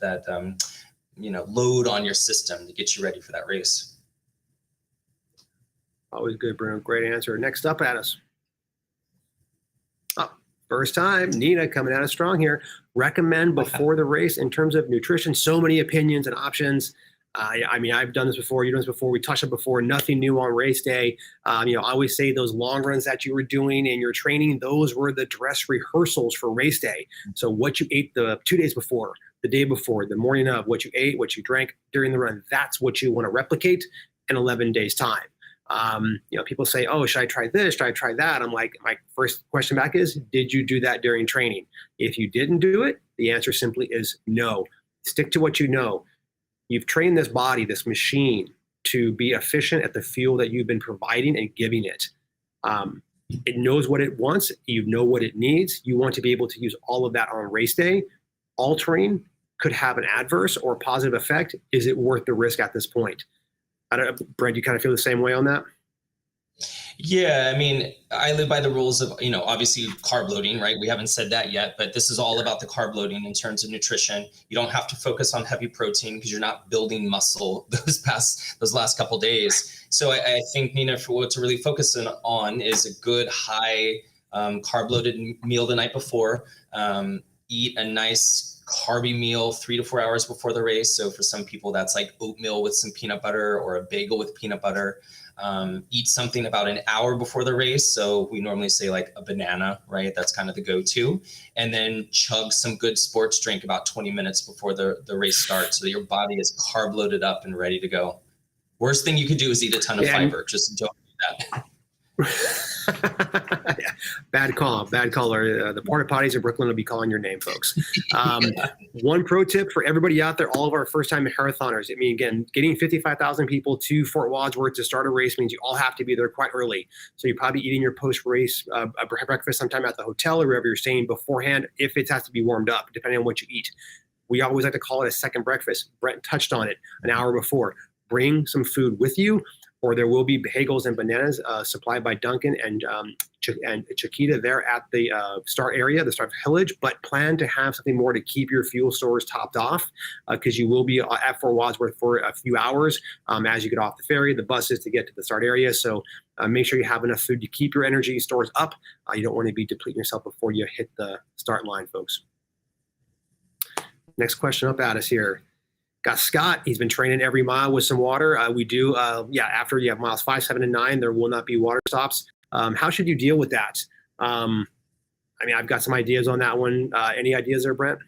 load on your system to get you ready for that race. Always good, Bruno. Great answer. Next up at us. Oh, first time, Nina coming out of strong here. Recommend before the race in terms of nutrition. So many opinions and options. I mean, I've done this before. You've done this before. We touched it before. Nothing new on race day. I always say those long runs that you were doing in your training, those were the dress rehearsals for race day. So what you ate the 2 days before, the day before, the morning of, what you ate, what you drank during the run, that's what you want to replicate in 11 days time. People say, oh, should I try this? Should I try that? I'm like, my first question back is, did you do that during training? If you didn't do it, the answer simply is no. Stick to what you know. You've trained this body, this machine, to be efficient at the fuel that you've been providing and giving it. It knows what it wants. You know what it needs. You want to be able to use all of that on race day. Altering could have an adverse or positive effect. Is it worth the risk at this point? Brent, you kind of feel the same way on that? Yeah, I mean, I live by the rules of, obviously carb loading, right? We haven't said that yet, but this is all about the carb loading in terms of nutrition. You don't have to focus on heavy protein because you're not building muscle those last couple of days. So I think, Nina, for what to really focus on is a good high carb loaded meal the night before. Eat a nice carby meal 3 to 4 hours before the race. So for some people, that's like oatmeal with some peanut butter or a bagel with peanut butter. Eat something about an hour before the race. So we normally say like a banana, right? That's kind of the go-to. And then chug some good sports drink about 20 minutes before the race starts so that your body is carb loaded up and ready to go. Worst thing you could do is eat a ton of fiber. Just don't do that. Bad call. The porta potties in Brooklyn will be calling your name, folks. One pro tip for everybody out there, all of our first-time marathoners. I mean, again, getting 55,000 people to Fort Wadsworth to start a race means you all have to be there quite early. So you're probably eating your post-race breakfast sometime at the hotel or wherever you're staying beforehand, if it has to be warmed up, depending on what you eat. We always like to call it a second breakfast. Brent touched on it an hour before. Bring some food with you, or there will be bagels and bananas supplied by Duncan and Chiquita there at the start area, the start village, but plan to have something more to keep your fuel stores topped off because you will be at Fort Wadsworth for a few hours as you get off the ferry, the buses to get to the start area. So make sure you have enough food to keep your energy stores up. You don't want to be depleting yourself before you hit the start line, folks. Next question up at us here. Got Scott. He's been training every mile with some water. We do, after you have miles 5, 7, and 9, there will not be water stops. How should you deal with that? I've got some ideas on that one. Any ideas there, Brent?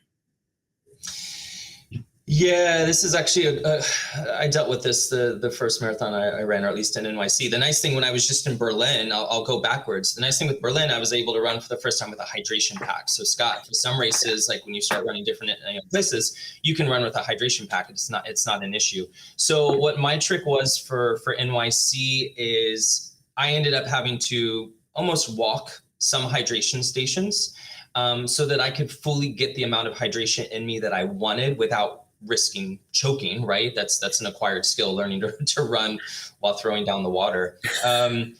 Yeah, this is actually, I dealt with this the first marathon I ran, or at least in NYC. The nice thing when I was just in Berlin, I'll go backwards. The nice thing with Berlin, I was able to run for the first time with a hydration pack. So Scott, for some races, like when you start running different places, you can run with a hydration pack. It's not an issue. So what my trick was for NYC is I ended up having to almost walk some hydration stations so that I could fully get the amount of hydration in me that I wanted without risking choking, right? That's an acquired skill, learning to run while throwing down the water. So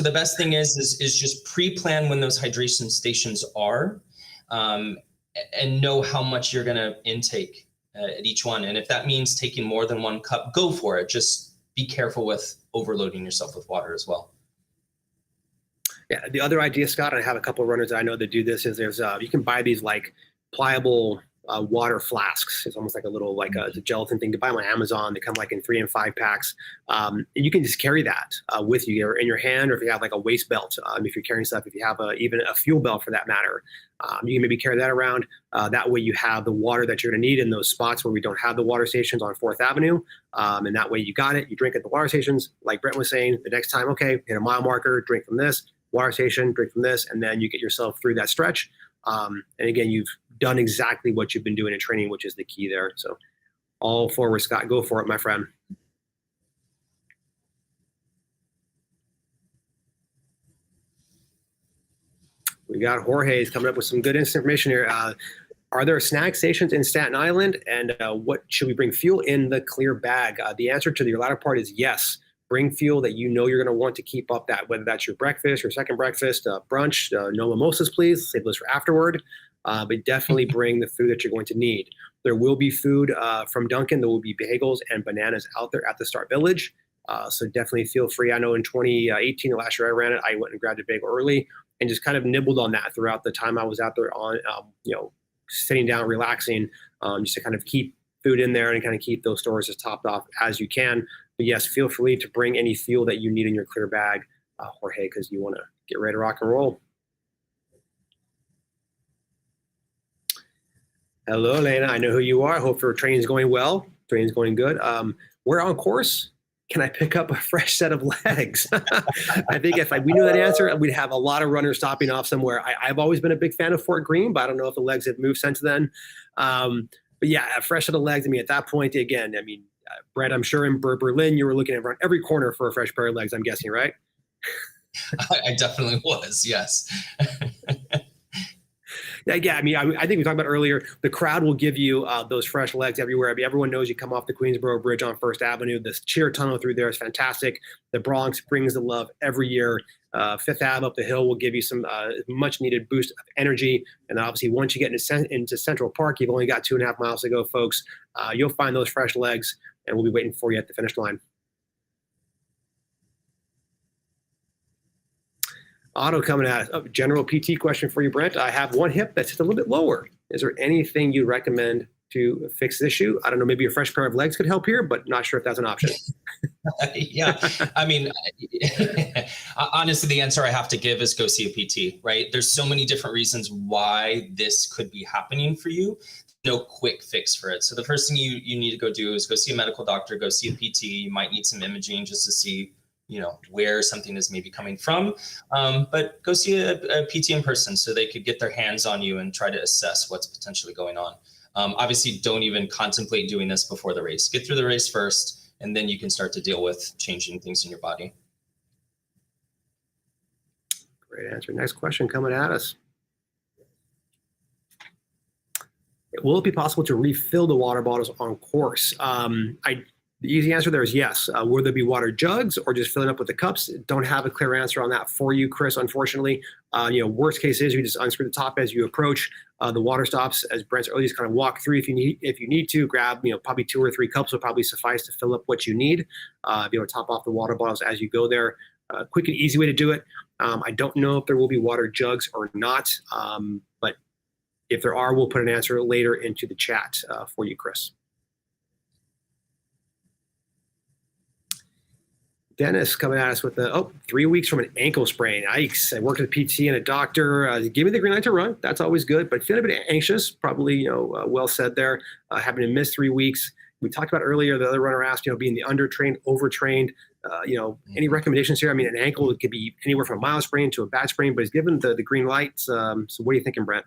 the best thing is just pre-plan when those hydration stations are, and know how much you're going to intake at each one. And if that means taking more than 1 cup, go for it. Just be careful with overloading yourself with water as well. Yeah. The other idea, Scott, I have a couple of runners that I know that do this, is there's you can buy these like pliable water flasks. It's almost like a little, like it's a gelatin thing to buy them on Amazon. They come like in 3 and 5 packs. And you can just carry that with you, or in your hand, or if you have like a waist belt, if you're carrying stuff, if you have even a fuel belt for that matter, you can maybe carry that around. That way you have the water that you're going to need in those spots where we don't have the water stations on 4th Avenue. And that way you got it. You drink at the water stations. Like Brent was saying, the next time, okay, hit a mile marker, drink from this water station, drink from this, and then you get yourself through that stretch. And again, you've done exactly what you've been doing in training, which is the key there. So all forward, Scott. Go for it, my friend. We got Jorge's coming up with some good information here. Are there snack stations in Staten Island? And what should we bring fuel in the clear bag? The answer to your latter part is yes. Bring fuel that you know you're going to want to keep up that, whether that's your breakfast or second breakfast, brunch, no mimosas, please. Save those for afterward. But definitely bring the food that you're going to need. There will be food from Dunkin'. There will be bagels and bananas out there at the Start Village. So definitely feel free. I know in 2018, the last year I ran it, I went and grabbed a bagel early and just kind of nibbled on that throughout the time I was out there on, sitting down, relaxing, just to kind of keep food in there and kind of keep those stores as topped off as you can. But yes, feel free to bring any fuel that you need in your clear bag, Jorge, because you want to get ready to rock and roll. Hello, Elena. I know who you are. I hope your training is going well. Training is going good. We're on course. Can I pick up a fresh set of legs? I think if we knew that answer, we'd have a lot of runners stopping off somewhere. I've always been a big fan of Fort Greene, but I don't know if the legs have moved since then. But yeah, a fresh set of legs. I mean, at that point, again, Brett, I'm sure in Berlin, you were looking around every corner for a fresh pair of legs, I'm guessing, right? I definitely was, yes. Yeah, I think we talked about earlier, the crowd will give you those fresh legs everywhere. Everyone knows you come off the Queensboro Bridge on 1st Avenue. The cheer tunnel through there is fantastic. The Bronx brings the love every year. 5th Ave up the hill will give you some much needed boost of energy. And then obviously once you get into Central Park, you've only got 2.5 miles to go, folks. You'll find those fresh legs, and we'll be waiting for you at the finish line. Otto coming at us. General PT question for you, Brent. I have one hip that's just a little bit lower. Is there anything you recommend to fix this issue? I don't know, maybe a fresh pair of legs could help here, but not sure if that's an option. Yeah, honestly, the answer I have to give is go see a PT, right? There's so many different reasons why this could be happening for you. No quick fix for it. So the first thing you need to go do is go see a medical doctor, go see a PT. You might need some imaging just to see where something is maybe coming from, but go see a PT in person so they could get their hands on you and try to assess what's potentially going on. Obviously, don't even contemplate doing this before the race. Get through the race first, and then you can start to deal with changing things in your body. Great answer. Next question coming at us. Will it be possible to refill the water bottles on course? The easy answer there is yes. Will there be water jugs or just filling up with the cups? Don't have a clear answer on that for you, Chris, unfortunately. Worst case is you just unscrew the top as you approach. The water stops, as Brent's earlier, just kind of walk through. If you need to, grab, probably 2 or 3 cups will probably suffice to fill up what you need. Be able to top off the water bottles as you go there. Quick and easy way to do it. I don't know if there will be water jugs or not, but if there are, we'll put an answer later into the chat for you, Chris. Dennis coming at us with 3 weeks from an ankle sprain. Yikes. I worked with a PT and a doctor. Give me the green light to run. That's always good, but feeling a bit anxious, probably, well said there. Having to miss 3 weeks. We talked about earlier, the other runner asked, being the undertrained, overtrained, any recommendations here? An ankle could be anywhere from a mild sprain to a bad sprain, but he's given the green light. So what are you thinking, Brent?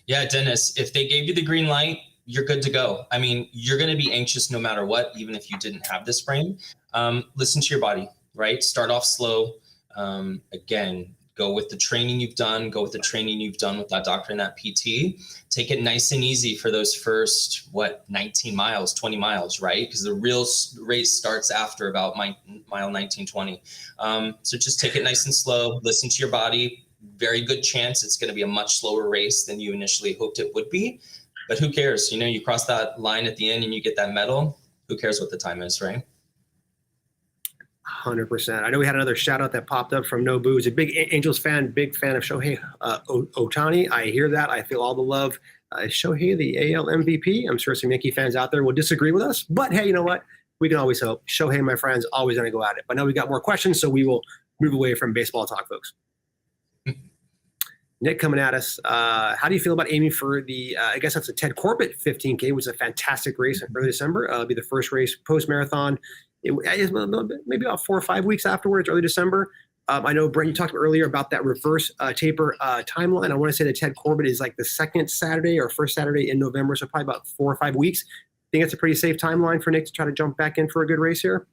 Yeah, Dennis, if they gave you the green light, you're good to go. You're going to be anxious no matter what, even if you didn't have the sprain. Listen to your body, right? Start off slow. Again, go with the training you've done. Go with the training you've done with that doctor and that PT. Take it nice and easy for those first, 19 miles, 20 miles, right? Because the real race starts after about mile 19, 20. So just take it nice and slow. Listen to your body. Very good chance it's going to be a much slower race than you initially hoped it would be. But who cares? You cross that line at the end and you get that medal. Who cares what the time is, right? 100%. I know we had another shout out that popped up from Nobu. He's a big Angels fan, big fan of Shohei Ohtani. I hear that. I feel all the love. Is Shohei the AL MVP? I'm sure some Yankee fans out there will disagree with us, but hey, you know what? We can always hope. Shohei, my friends, always going to go at it. But now we got more questions, so we will move away from baseball talk, folks. Nick coming at us. How do you feel about aiming for the, I guess that's a Ted Corbett 15K, which is a fantastic race in early December. It'll be the first race post-marathon. Maybe about 4 or 5 weeks afterwards, early December. I know, Brent, you talked earlier about that reverse taper timeline. I want to say that Ted Corbett is like the second Saturday or first Saturday in November, so probably about 4 or 5 weeks. Think it's a pretty safe timeline for Nick to try to jump back in for a good race here?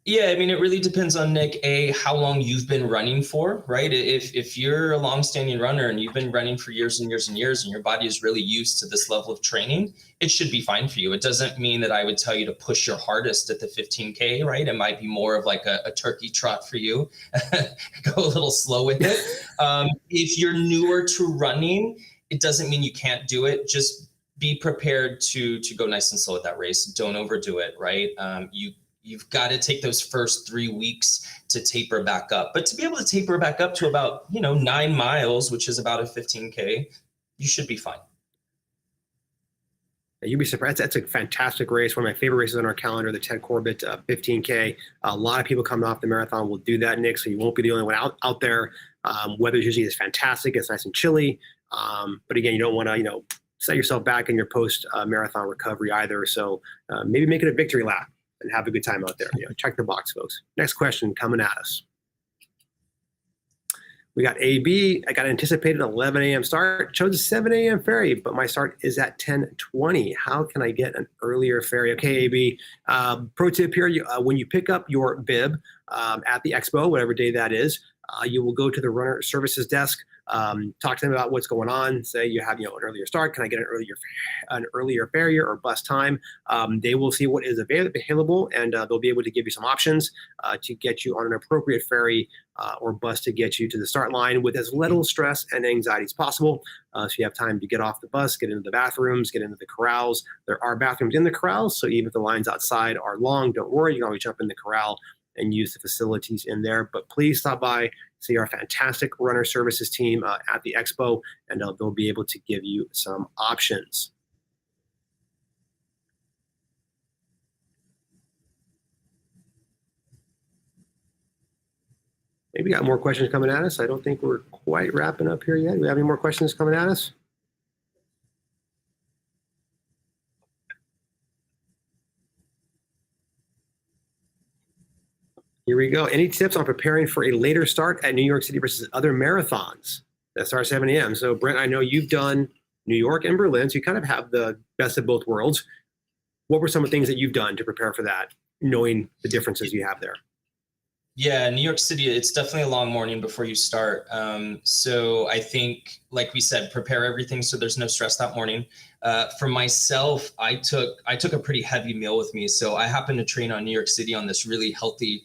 Yeah, I mean, it really depends on, Nick, how long you've been running for, right? If you're a longstanding runner and you've been running for years and years and years and your body is really used to this level of training, it should be fine for you. It doesn't mean that I would tell you to push your hardest at the 15K, right? It might be more of like a turkey trot for you. Go a little slow with it. If you're newer to running, it doesn't mean you can't do it. Just be prepared to go nice and slow at that race. Don't overdo it, right? You've got to take those first 3 weeks to taper back up. But to be able to taper back up to about, 9 miles, which is about a 15K, you should be fine. You'd be surprised. That's a fantastic race. One of my favorite races on our calendar, the Ted Corbett 15K. A lot of people coming off the marathon will do that, Nick, so you won't be the only one out there. Weather usually is fantastic. It's nice and chilly. But again, you don't want to, set yourself back in your post-marathon recovery either. So maybe make it a victory lap and have a good time out there. Check the box, folks. Next question coming at us. We got AB. I got anticipated 11 a.m. start. Chose a 7 a.m. ferry, but my start is at 10:20. How can I get an earlier ferry? Okay, AB. Pro tip here: when you pick up your bib at the expo, whatever day that is, you will go to the runner services desk. Talk to them about what's going on. Say you have an earlier start. Can I get an earlier ferry or bus time? They will see what is available, and they'll be able to give you some options to get you on an appropriate ferry or bus to get you to the start line with as little stress and anxiety as possible. So you have time to get off the bus, get into the bathrooms, get into the corrals. There are bathrooms in the corrals, so even if the lines outside are long, don't worry. You can always jump in the corral and use the facilities in there. But please stop by, see our fantastic runner services team at the expo, and they'll be able to give you some options. Maybe got more questions coming at us. I don't think we're quite wrapping up here yet. Do we have any more questions coming at us? Here we go. Any tips on preparing for a later start at New York City versus other marathons that start 7 a.m.? So, Brent, I know you've done New York and Berlin, so you kind of have the best of both worlds. What were some of the things that you've done to prepare for that, knowing the differences you have there? Yeah, New York City, it's definitely a long morning before you start. So I think, like we said, prepare everything so there's no stress that morning. For myself, I took a pretty heavy meal with me. So I happened to train on New York City on this really healthy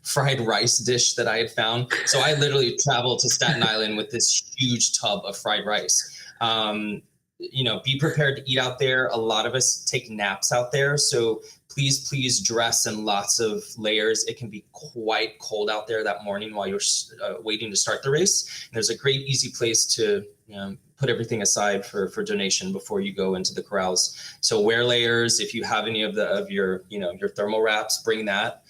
fried rice dish that I had found. So I literally traveled to Staten Island with this huge tub of fried rice. Be prepared to eat out there. A lot of us take naps out there. So please dress in lots of layers. It can be quite cold out there that morning while you're waiting to start the race. And there's a great, easy place to put everything aside for donation before you go into the corrals. So wear layers. If you have any of your thermal wraps, bring that.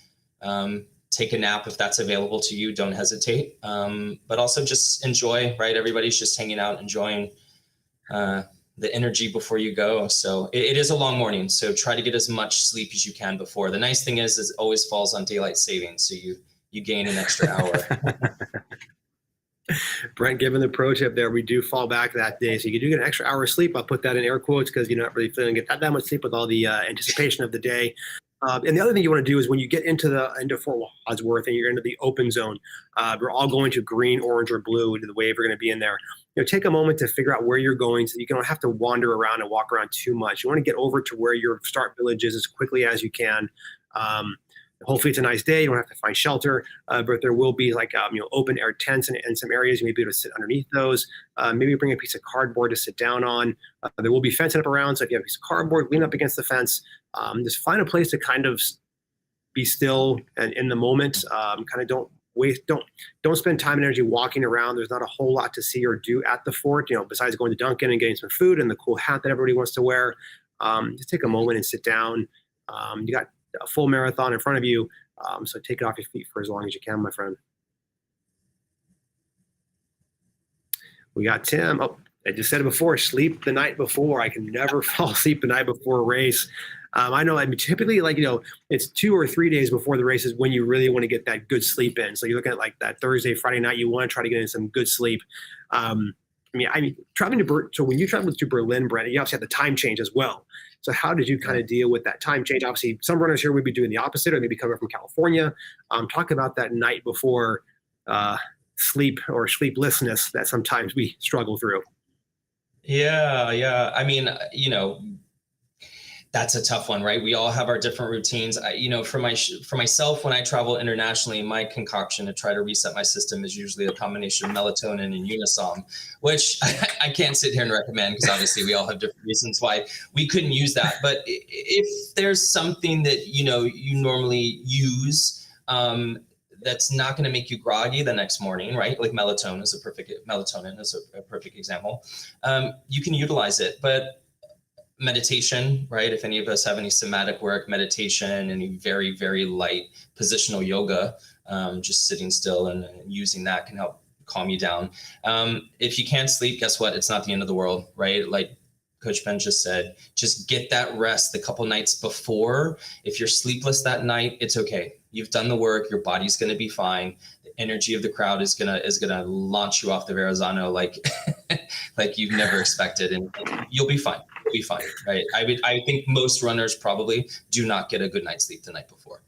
Take a nap if that's available to you. Don't hesitate. But also just enjoy, right? Everybody's just hanging out, enjoying the energy before you go. So it is a long morning. So try to get as much sleep as you can before. The nice thing is it always falls on daylight savings. So you gain an extra hour. Brent, given the pro tip there, we do fall back that day. So you do get an extra hour of sleep. I'll put that in air quotes because you're not really feeling get that much sleep with all the anticipation of the day. And the other thing you want to do is when you get into Fort Wadsworth and you're into the open zone, we're all going to green, orange, or blue into the wave. We're going to be in there. Take a moment to figure out where you're going so you don't have to wander around and walk around too much. You want to get over to where your start village is as quickly as you can. Hopefully it's a nice day. You don't have to find shelter, but there will be open air tents in some areas. You may be able to sit underneath those. Maybe bring a piece of cardboard to sit down on. There will be fencing up around. So if you have a piece of cardboard, lean up against the fence. Just find a place to kind of be still and in the moment. Kind of don't don't spend time and energy walking around. There's not a whole lot to see or do at the fort, besides going to Dunkin' and getting some food and the cool hat that everybody wants to wear. Just take a moment and sit down. You got a full marathon in front of you, so take it off your feet for as long as you can, my friend. We got Tim. Oh, I just said it before, sleep the night before. I can never fall asleep the night before a race. I know, typically, it's 2 or 3 days before the race is when you really want to get that good sleep in. So you're looking at that Thursday, Friday night, you want to try to get in some good sleep. Traveling so when you travel to Berlin, Brent, you obviously had the time change as well. So how did you kind of deal with that time change? Obviously, some runners here would be doing the opposite, or they'd be coming from California. Talk about that night before sleep or sleeplessness that sometimes we struggle through. Yeah. That's a tough one, right? We all have our different routines. For myself, when I travel internationally, my concoction to try to reset my system is usually a combination of melatonin and Unisom, which I can't sit here and recommend because obviously we all have different reasons why we couldn't use that. But if there's something that, you normally use, that's not going to make you groggy the next morning, right? Like melatonin is a perfect example. You can utilize it, but meditation, right? If any of us have any somatic work, meditation, any very, very light positional yoga, just sitting still and using that can help calm you down. If you can't sleep, guess what? It's not the end of the world, right? Like Coach Ben just said, just get that rest the couple nights before. If you're sleepless that night, it's okay. You've done the work. Your body's going to be fine. The energy of the crowd is gonna launch you off the Verrazano like you've never expected, and you'll be fine. You'll be fine, right? I think most runners probably do not get a good night's sleep the night before.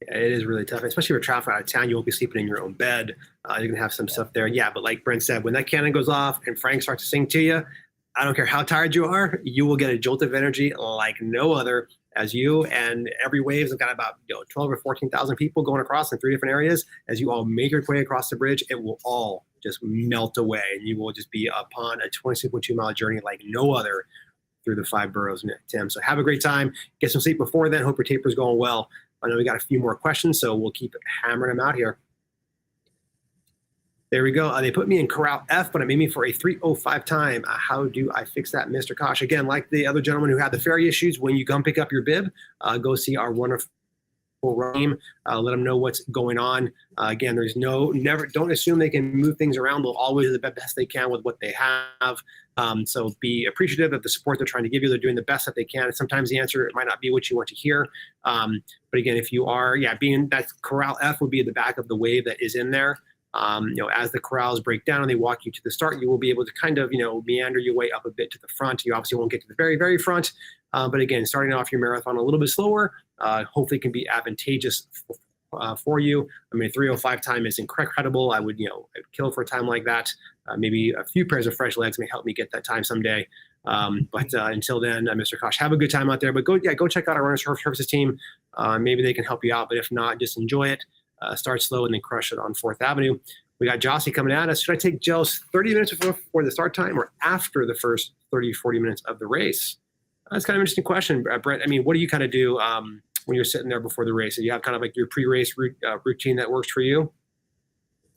Yeah, it is really tough, especially if you're traveling out of town. You won't be sleeping in your own bed. You're gonna have some stuff there. Yeah, but like Brent said, when that cannon goes off and Frank starts to sing to you, I don't care how tired you are, you will get a jolt of energy like no other. As you and every wave's have got about 12 or 14,000 people going across in 3 different areas. As you all make your way across the bridge, it will all just melt away, and you will just be upon a 26.2 mile journey like no other through the 5 boroughs, Tim. So have a great time. Get some sleep before then. Hope your taper's going well. I know we got a few more questions, so we'll keep hammering them out here. There we go. They put me in Corral F, but it made me for a 3:05 time. How do I fix that, Mr. Kosh? Again, like the other gentleman who had the ferry issues, when you come pick up your bib, go see our wonderful team. Let them know what's going on. Again, don't assume they can move things around. They'll always do the best they can with what they have. So be appreciative of the support they're trying to give you. They're doing the best that they can. And sometimes the answer might not be what you want to hear. But again, if you are, that Corral F would be at the back of the wave that is in there. As the corrals break down and they walk you to the start, you will be able to kind of, meander your way up a bit to the front. You obviously won't get to the very, very front. But again, starting off your marathon a little bit slower, hopefully can be advantageous for you. 3:05 time is incredible. I would, I'd kill for a time like that. Maybe a few pairs of fresh legs may help me get that time someday. But until then, Mr. Kosh, have a good time out there. But go check out our runner services team. Maybe they can help you out. But if not, just enjoy it. Start slow and then crush it on 4th Avenue. We got Jossie coming at us. Should I take gels 30 minutes before the start time or after the first 30, 40 minutes of the race? That's kind of an interesting question, Brent. What do you kind of do when you're sitting there before the race? Do you have kind of like your pre-race routine that works for you?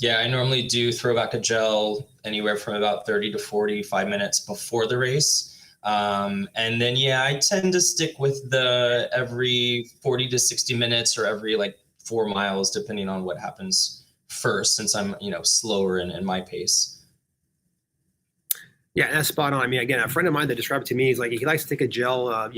Yeah, I normally do throw back a gel anywhere from about 30 to 45 minutes before the race. And then, I tend to stick with the every 40 to 60 minutes or every 4 miles, depending on what happens first, since I'm, slower in my pace. Yeah, that's spot on. Again, a friend of mine that described it to me is he likes to take a gel,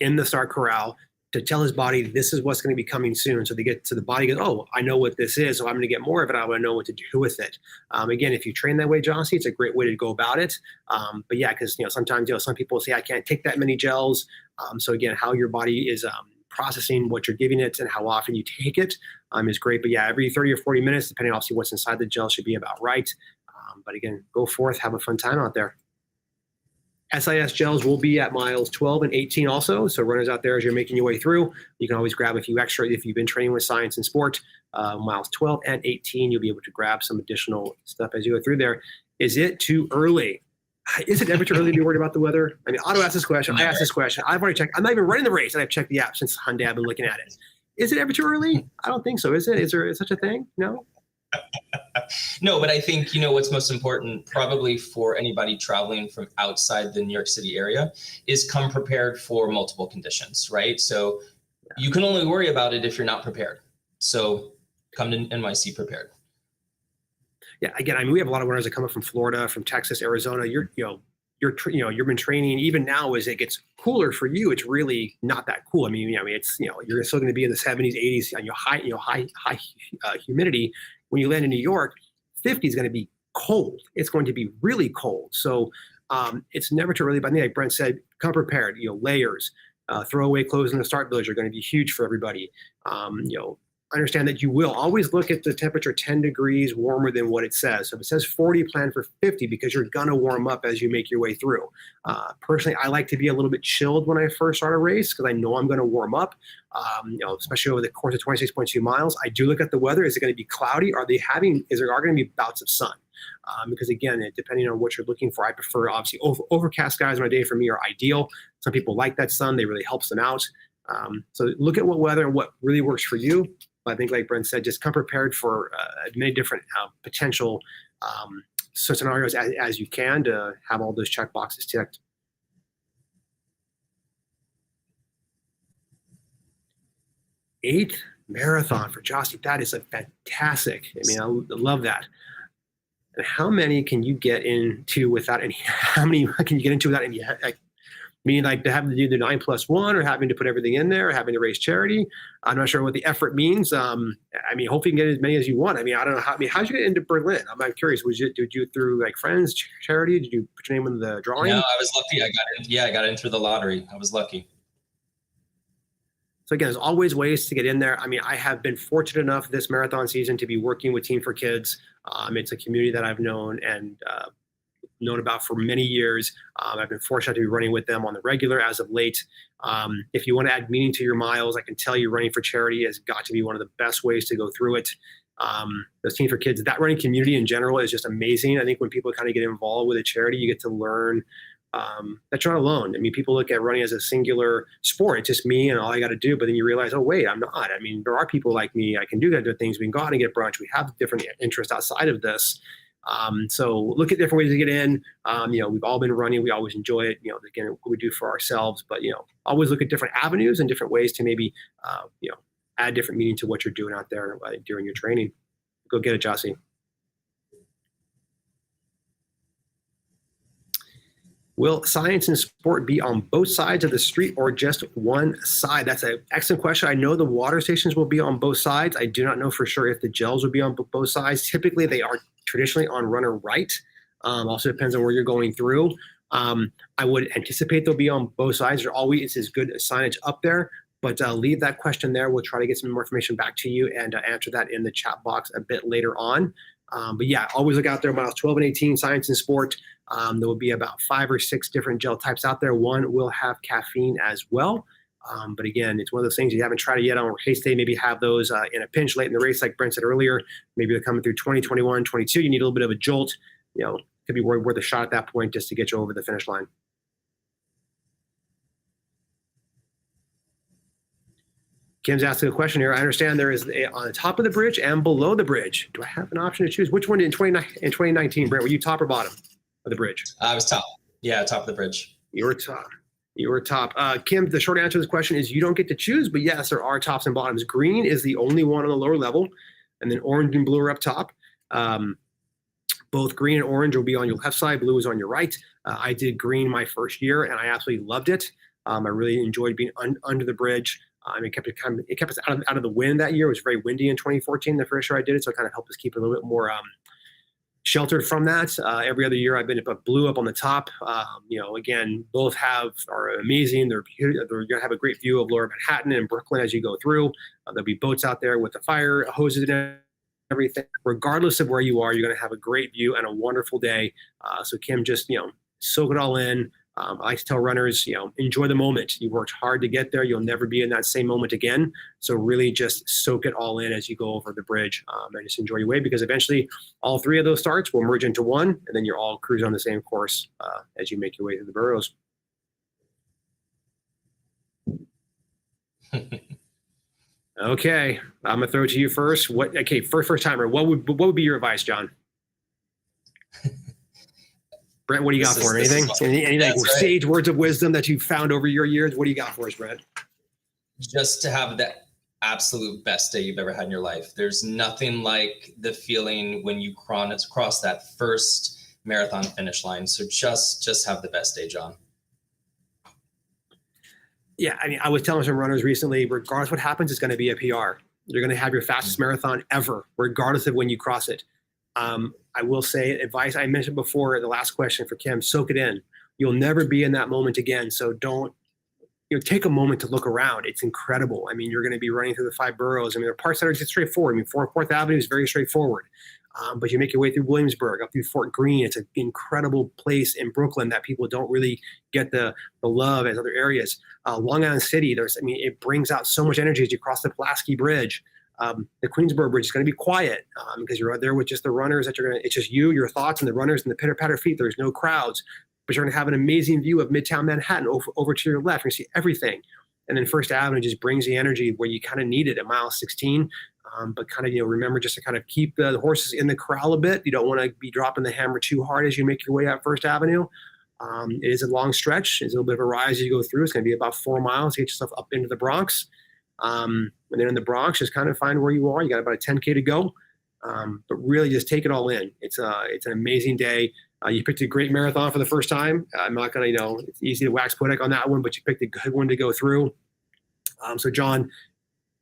in the start corral to tell his body this is what's going to be coming soon. So they get to the body goes, oh, I know what this is, so I'm going to get more of it. I want to know what to do with it. Again, if you train that way, Jossie, it's a great way to go about it. But yeah, because sometimes some people say I can't take that many gels. So again, how your body is processing what you're giving it and how often you take it is great. But yeah, every 30 or 40 minutes, depending on what's inside the gel, should be about right. But again, go forth, have a fun time out there. SIS gels will be at miles 12 and 18 also. So runners out there, as you're making your way through, you can always grab a few extra if you've been training with science and sport. Miles 12 and 18, you'll be able to grab some additional stuff as you go through there. Is it too early? Is it ever too early to be worried about the weather? Otto asked this question. I asked this question. I've already checked. I'm not even running the race, and I've checked the app since Hyundai. I've been looking at it. Is it ever too early? I don't think so. Is it? Is there such a thing? No? No, but I think, what's most important probably for anybody traveling from outside the New York City area is come prepared for multiple conditions, right? So you can only worry about it if you're not prepared. So come to NYC prepared. Yeah, again, I mean, we have a lot of runners that come up from Florida, from Texas, Arizona. You've been training. Even now, as it gets cooler for you, it's really not that cool. I mean, it's you're still going to be in the 70s, 80s, and high humidity. When you land in New York, 50 is going to be cold. It's going to be really cold. So it's never too early. But I think, like Brent said, come prepared. Layers, throwaway clothes in the start village are going to be huge for everybody. Understand that you will always look at the temperature 10 degrees warmer than what it says. So if it says 40, plan for 50 because you're going to warm up as you make your way through. Personally, I like to be a little bit chilled when I first start a race because I know I'm going to warm up, especially over the course of 26.2 miles. I do look at the weather. Is it going to be cloudy? Is there going to be bouts of sun? Because again, depending on what you're looking for, I prefer obviously overcast skies on a day for me are ideal. Some people like that sun. They really helps them out. So look at what weather and what really works for you. I think, like Brent said, just come prepared for many different potential scenarios as you can to have all those check boxes ticked. Eighth marathon for Jossie. That is fantastic. I mean, I love that. And how many can you get into without any? How many can you get into without any? Meaning like to have to do the 9+1 or having to put everything in there or having to raise charity. I'm not sure what the effort means. I mean, hopefully you can get as many as you want. I mean, I don't know how'd you get into Berlin? I'm curious. Did you through like friends, charity? Did you put your name in the drawing? No, I was lucky. I got in through the lottery. I was lucky. So again, there's always ways to get in there. I mean, I have been fortunate enough this marathon season to be working with Team for Kids. It's a community that I've known and known about for many years. I've been fortunate to be running with them on the regular as of late. If you want to add meaning to your miles, I can tell you running for charity has got to be one of the best ways to go through it. Those Team for Kids, that running community in general is just amazing. I think when people kind of get involved with a charity, you get to learn that you're not alone. I mean, people look at running as a singular sport. It's just me and all I got to do. But then you realize, oh, wait, I'm not. I mean, there are people like me. I can do that things. We can go out and get brunch. We have different interests outside of this. So look at different ways to get in. We've all been running. We always enjoy it. Again, what we do for ourselves, but, always look at different avenues and different ways to maybe, add different meaning to what you're doing out there during your training. Go get it, Jossie. Will science and sport be on both sides of the street or just one side? That's an excellent question. I know the water stations will be on both sides. I do not know for sure if the gels will be on both sides. Typically, they are traditionally on runner right. Also depends on where you're going through. I would anticipate they'll be on both sides. There always is good signage up there, but leave that question there. We'll try to get some more information back to you and answer that in the chat box a bit later on. But yeah, always look out there, miles 12 and 18, science and sport. There will be about 5 or 6 different gel types out there. One will have caffeine as well. But again, it's one of those things you haven't tried it yet on race day. Maybe have those in a pinch late in the race, like Brent said earlier. Maybe they're coming through 20, 21, 22. You need a little bit of a jolt. Could be worth a shot at that point just to get you over the finish line. Kim's asking a question here. I understand there is on the top of the bridge and below the bridge. Do I have an option to choose? Which one in 2019, Brent? Were you top or bottom of the bridge? I was top. Yeah, top of the bridge. You were top. You were top. Kim, the short answer to this question is you don't get to choose, but yes, there are tops and bottoms. Green is the only one on the lower level, and then orange and blue are up top. Both green and orange will be on your left side. Blue is on your right. I did green my first year, and I absolutely loved it. I really enjoyed being under the bridge. It kept us out of the wind that year. It was very windy in 2014, the first year I did it, so it kind of helped us keep it a little bit more sheltered from that. Every other year I've been blue up on the top. Again, both are amazing. They're going to have a great view of Lower Manhattan and Brooklyn as you go through. There'll be boats out there with the fire hoses and everything. Regardless of where you are, you're going to have a great view and a wonderful day. So Kim, just soak it all in. I like to tell runners, enjoy the moment. You worked hard to get there. You'll never be in that same moment again. So really just soak it all in as you go over the bridge and just enjoy your way, because eventually all 3 of those starts will merge into one, and then you're all cruising on the same course as you make your way through the boroughs. Okay, I'm gonna throw it to you first. First timer. What would be your advice, John? Brent, what do you got for him? Anything? Any like sage words of wisdom that you've found over your years? What do you got for us, Brent? Just to have the absolute best day you've ever had in your life. There's nothing like the feeling when you cross that first marathon finish line. So just have the best day, John. Yeah, I mean, I was telling some runners recently, regardless what happens, it's going to be a PR. You're going to have your fastest marathon ever, regardless of when you cross it. I will say advice I mentioned before, the last question for Kim, soak it in. You'll never be in that moment again. So don't, take a moment to look around. It's incredible. I mean, you're going to be running through the 5 boroughs. I mean, there are parts that are just straightforward. I mean, Fourth Avenue is very straightforward. But you make your way through Williamsburg, up through Fort Greene. It's an incredible place in Brooklyn that people don't really get the love as other areas. Long Island City, it brings out so much energy as you cross the Pulaski Bridge. The Queensboro Bridge is going to be quiet because you're there with just the runners it's just you, your thoughts, and the runners and the pitter-patter feet. There's no crowds, but you're going to have an amazing view of Midtown Manhattan over to your left. You see everything. And then First Avenue just brings the energy where you kind of need it at mile 16. But kind of, remember just to kind of keep the horses in the corral a bit. You don't want to be dropping the hammer too hard as you make your way out First Avenue. It is a long stretch. It's a little bit of a rise as you go through. It's going to be about 4 miles to get yourself up into the Bronx. And then in the Bronx, just kind of find where you are. You got about a 10K to go. But really just take it all in. It's an amazing day. You picked a great marathon for the first time. I'm not going to, it's easy to wax poetic on that one, but you picked a good one to go through. So John,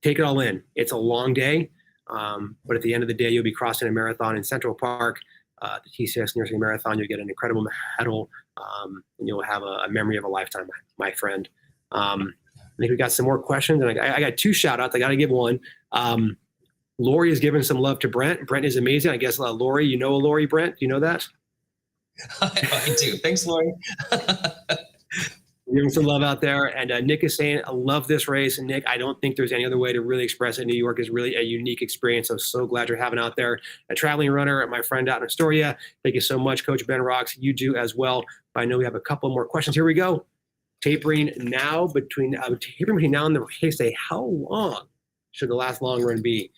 take it all in. It's a long day, but at the end of the day, you'll be crossing a marathon in Central Park, the TCS New York City Marathon. You'll get an incredible medal, and you'll have a memory of a lifetime, my friend. I think we got some more questions, and I got 2 shout-outs. I got to give one. Lori is giving some love to Brent. Brent is amazing. I guess, Lori, you know Lori, Brent? Do you know that? I do. Thanks, Lori. Giving some love out there. And Nick is saying, I love this race. And Nick, I don't think there's any other way to really express it. New York is really a unique experience. I'm so glad you're having out there a traveling runner, my friend out in Astoria. Thank you so much, Coach Ben Rocks. You do as well. I know we have a couple more questions. Here we go. Tapering between now and the race day. How long should the last long run be?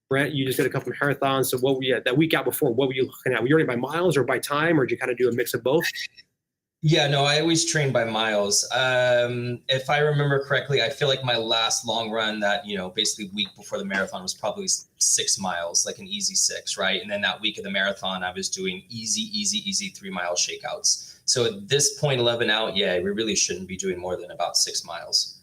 Brent, you just did a couple of marathons. So what were you that week out before? What were you looking at? Were you running by miles or by time, or did you kind of do a mix of both? Yeah, no, I always train by miles. If I remember correctly, I feel like my last long run that, basically week before the marathon was probably 6 miles, like an easy 6, right? And then that week of the marathon, I was doing easy 3 mile shakeouts. So at this point, 11 out, yeah, we really shouldn't be doing more than about 6 miles.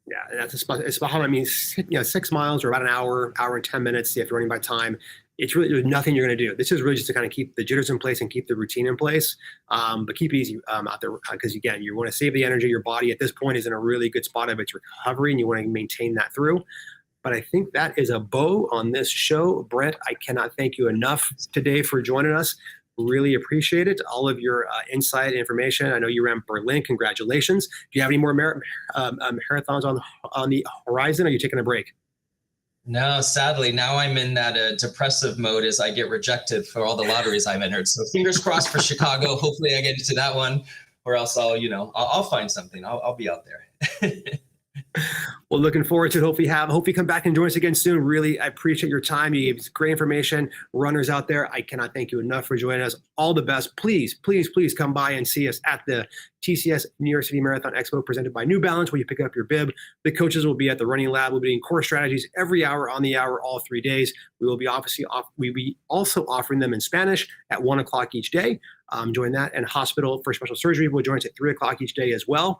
Yeah, and that's it's about how, 6 miles or about an hour and 10 minutes if you're running by time. It's really, there's nothing you're going to do. This is really just to kind of keep the jitters in place and keep the routine in place. But keep it easy out there because, again, you want to save the energy. Your body at this point is in a really good spot of its recovery, and you want to maintain that through. But I think that is a bow on this show. Brent, I cannot thank you enough today for joining us. Really appreciate it. All of your insight and information. I know you ran Berlin. Congratulations. Do you have any more marathons on the horizon? Or are you taking a break? No, sadly, now I'm in that depressive mode as I get rejected for all the lotteries I've entered. So fingers crossed for Chicago. Hopefully I get into that one, or else I'll find something. I'll be out there. Well, looking forward to it. Hope you come back and join us again soon. Really, I appreciate your time. You gave us great information. Runners out there, I cannot thank you enough for joining us. All the best. Please come by and see us at the TCS New York City Marathon Expo presented by New Balance, where you pick up your bib. The coaches will be at the running lab. We'll be doing core strategies every hour on the hour, all 3 days. We'll be also offering them in Spanish at 1 o'clock each day. Join that. And hospital for special surgery will join us at 3 o'clock each day as well.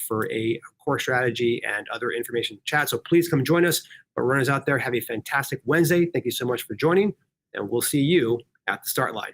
For a core strategy and other information chat. So please come join us. But runners out there, have a fantastic Wednesday. Thank you so much for joining, and we'll see you at the start line.